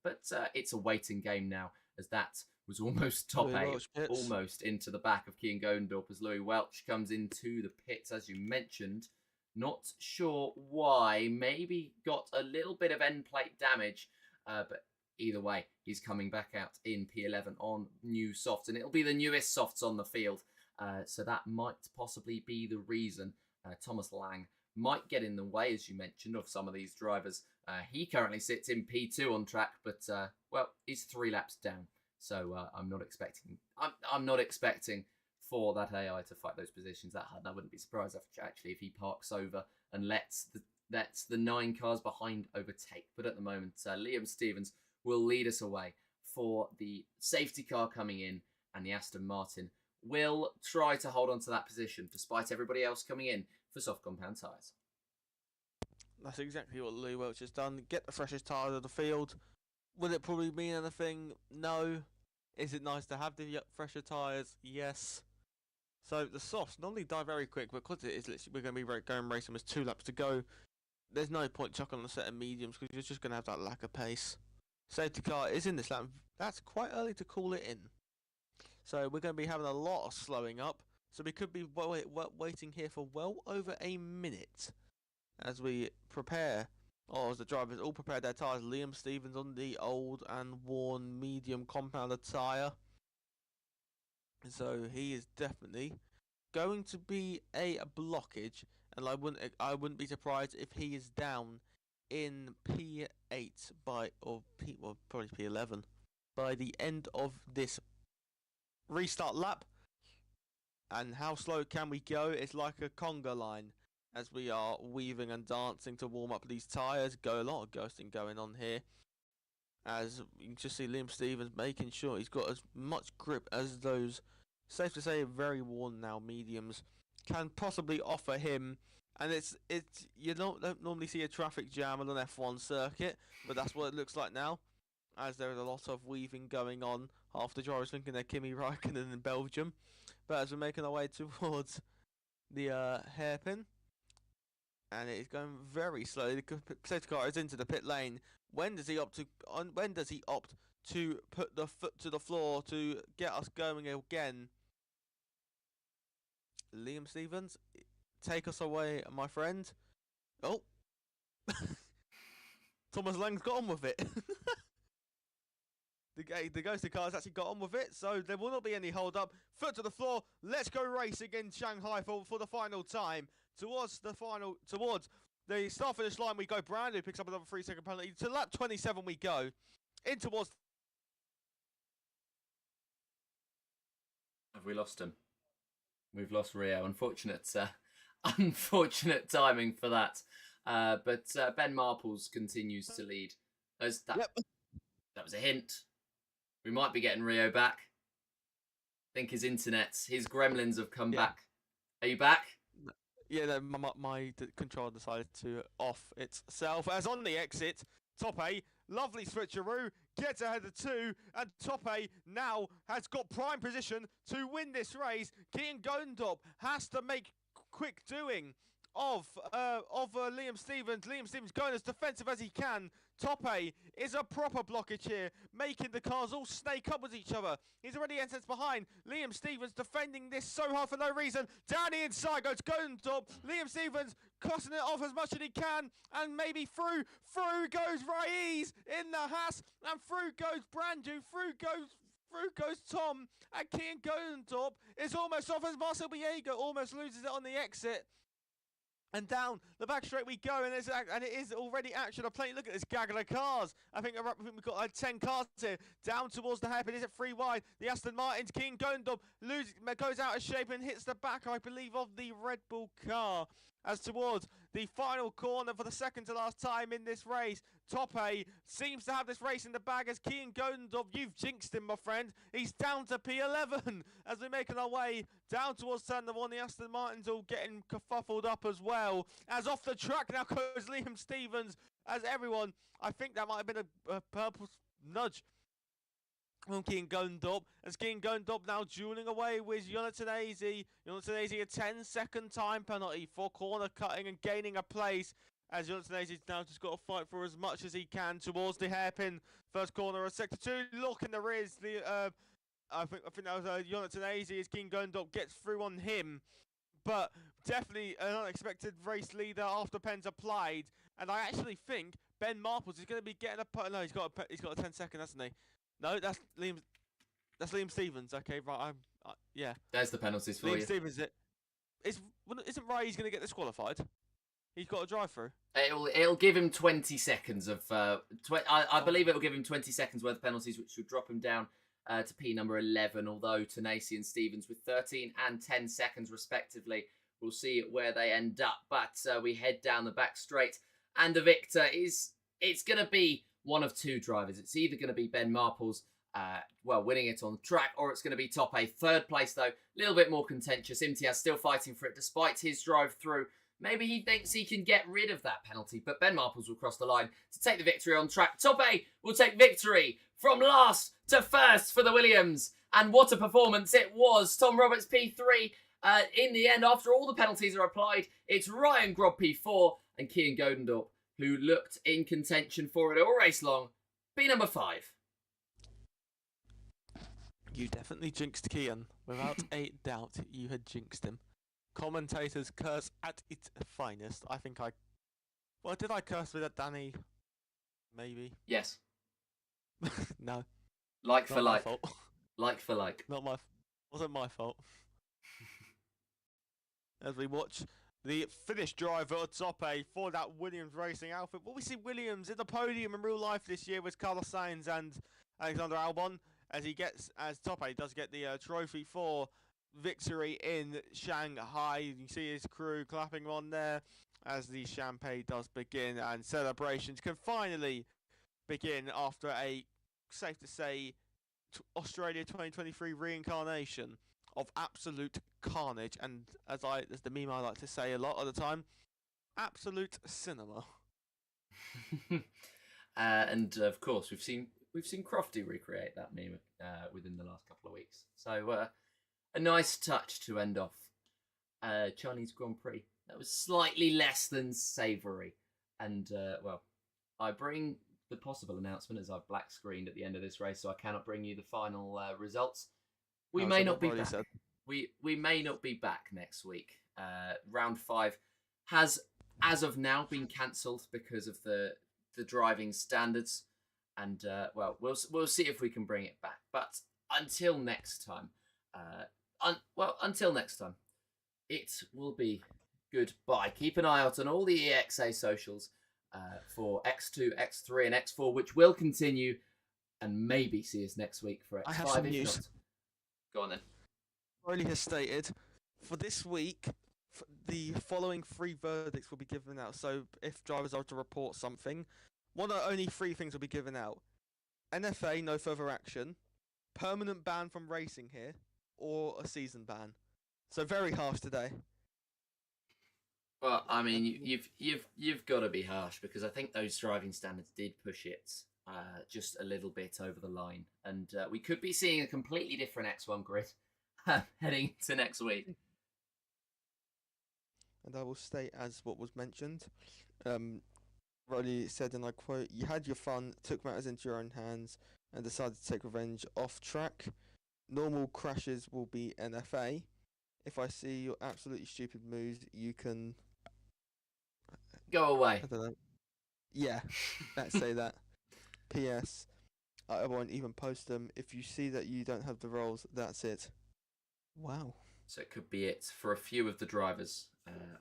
But it's a waiting game now, as that was almost top eight, almost into the back of Cian Gondorp as Louis Welch comes into the pits, as you mentioned. Not sure why, maybe got a little bit of end plate damage, but either way, he's coming back out in P11 on new softs, and it'll be the newest softs on the field, so that might possibly be the reason. Thomas Lang might get in the way, as you mentioned, of some of these drivers. He currently sits in P2 on track, but well, he's 3 laps down, so I'm not expecting for that AI to fight those positions. That wouldn't be surprised actually if he parks over and lets the 9 cars behind overtake. But at the moment, Liam Stevens will lead us away for the safety car coming in, and the Aston Martin will try to hold on to that position despite everybody else coming in for soft compound tyres. That's exactly what Louis Welch has done. Get the freshest tyres of the field. Will it probably mean anything? No. Is it nice to have the fresher tyres? Yes. So the softs normally die very quick, but because it is literally, we're going to be going racing with 2 laps to go, there's no point chucking on a set of mediums because you're just going to have that lack of pace. Safety car is in this lap. That's quite early to call it in. So we're going to be having a lot of slowing up. So we could be waiting here for well over a minute as we prepare, or as the drivers all prepare their tyres. Liam Stevens on the old and worn medium compounded tyre. So he is definitely going to be a blockage, and I wouldn't be surprised if he is down in P8 probably P11 by the end of this restart lap. And how slow can we go? It's like a conga line as we are weaving and dancing to warm up these tyres. A lot of ghosting going on here, as you can just see Liam Stevens making sure he's got as much grip as those, safe to say, very worn now mediums can possibly offer him. And it's you don't normally see a traffic jam on an F1 circuit, but that's what it looks like now, as there is a lot of weaving going on. Half the drivers thinking they're Kimi Raikkonen in Belgium. But as we're making our way towards the hairpin, and it is going very slowly. The safety car is into the pit lane. When does he opt to put the foot to the floor to get us going again? Liam Stevens, take us away, my friend. Oh, Thomas Lang's got on with it. The ghosted car's actually got on with it, so there will not be any hold up. Foot to the floor. Let's go racing in Shanghai for the final time. Towards the start finish line we go. Brandon picks up another 3-second penalty. To lap 27 we go. In towards. Have we lost him? We've lost Rio. Unfortunate timing for that. But Ben Marples continues to lead. That was a hint. We might be getting Rio back. I think his gremlins have come back. Are you back? Yeah, no, my controller decided to off itself. As on the exit, Top A, lovely switcheroo, gets ahead of 2, and Top A now has got prime position to win this race. Cian Gondorp has to make quick doing of Liam Stevens. Liam Stevens going as defensive as he can. Top A is a proper blockage here, making the cars all snake up with each other. He's already entered behind. Liam Stevens defending this so hard for no reason. Down the inside goes Gondorp. Liam Stevens costing it off as much as he can, and maybe through. Through goes Raiz in the Haas, and through goes Brandu. Through goes Tom, and Cian Gondorp is almost off as Marcel Biego almost loses it on the exit. And down the back straight we go, and it is already action. I'm playing. Look at this gaggle of cars. I think we've got 10 cars here. Down towards the hairpin. Is it 3 wide? The Aston Martin's Cian Gondorp goes out of shape and hits the back, I believe, of the Red Bull car. As towards the final corner for the second to last time in this race, Top A seems to have this race in the bag as Cian Gondorp, you've jinxed him, my friend. He's down to P11 as we're making our way down towards turn number 1. The Aston Martin's all getting kerfuffled up as well. As off the track now goes Liam Stevens. As everyone, I think that might have been a purple nudge from King Gondop, as King Gondop now dueling away with Yonatanese. Yonatanese a 10-second time penalty for corner cutting and gaining a place. As Yonatanese now just got to fight for as much as he can towards the hairpin. First corner of sector 2. Look, and there is the I think that was Yonatanese as King Gondop gets through on him. But definitely an unexpected race leader after pens applied. And I actually think Ben Marples is going to be getting a... No, he's got a 10-second, hasn't he? No, that's Liam Stevens. Okay, right. Yeah. There's the penalties for Liam you. Stevens. Isn't Ray going to get disqualified? He's got a drive through. It'll give him 20 seconds of. I believe it'll give him 20 seconds worth of penalties, which would drop him down to P number 11. Although Tanasi and Stevens with 13 and 10 seconds respectively. We'll see where they end up. But we head down the back straight, and the victor is. It's going to be one of two drivers. It's either going to be Ben Marples, winning it on the track, or it's going to be Top A. Third place, though, a little bit more contentious. Imtiaz still fighting for it, despite his drive through. Maybe he thinks he can get rid of that penalty, but Ben Marples will cross the line to take the victory on track. Top A will take victory from last to first for the Williams. And what a performance it was. Tom Roberts P3 in the end, after all the penalties are applied. It's Ryan Grob P4 and Kian Godendorp, who looked in contention for it all race long, P number 5. You definitely jinxed Kian. Without a doubt, you had jinxed him. Commentators curse at its finest. I think I... Well, did I curse with that, Danny? Maybe. Yes. No. Like for like. Fault. Like for like. Wasn't my fault. As we watch the Finnish driver at Top A for that Williams Racing outfit. Will we see Williams in the podium in real life this year with Carlos Sainz and Alexander Albon? As Top A does get the trophy for victory in Shanghai. You can see his crew clapping on there as the champagne does begin, and celebrations can finally begin after a, safe to say, Australia 2023 reincarnation of absolute carnage, and as the meme I like to say a lot of the time, absolute cinema. And of course, we've seen Crofty recreate that meme within the last couple of weeks. So a nice touch to end off Chinese Grand Prix. That was slightly less than savoury. And I bring the possible announcement as I've black screened at the end of this race, so I cannot bring you the final results. We may not be back. We may not be back next week. Round 5 has, as of now, been cancelled because of the driving standards, and we'll see if we can bring it back. But until next time, it will be goodbye. Keep an eye out on all the EXA socials for X2, X3, and X4, which will continue, and maybe see us next week for X5. I have some news. Go on then. Riley has stated for this week, the following 3 verdicts will be given out. So if drivers are to report something, only 3 things will be given out: NFA, no further action; permanent ban from racing here; or a season ban. So very harsh today. Well, I mean, you've got to be harsh, because I think those driving standards did push it just a little bit over the line, and we could be seeing a completely different X1 grid heading into next week. And I will state as what was mentioned. Riley said, and I quote, "You had your fun, took matters into your own hands, and decided to take revenge off track. Normal crashes will be NFA. If I see your absolutely stupid moves, you can go away." I don't know. Yeah, let's say that. P.S. I won't even post them. If you see that you don't have the roles, that's it. Wow. So it could be it for a few of the drivers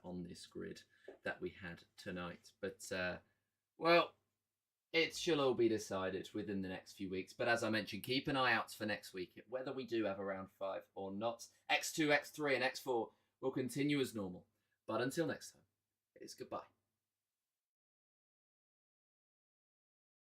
on this grid that we had tonight. But, it shall all be decided within the next few weeks. But as I mentioned, keep an eye out for next week, whether we do have a round 5 or not. X2, X3, and X4 will continue as normal. But until next time, it is goodbye.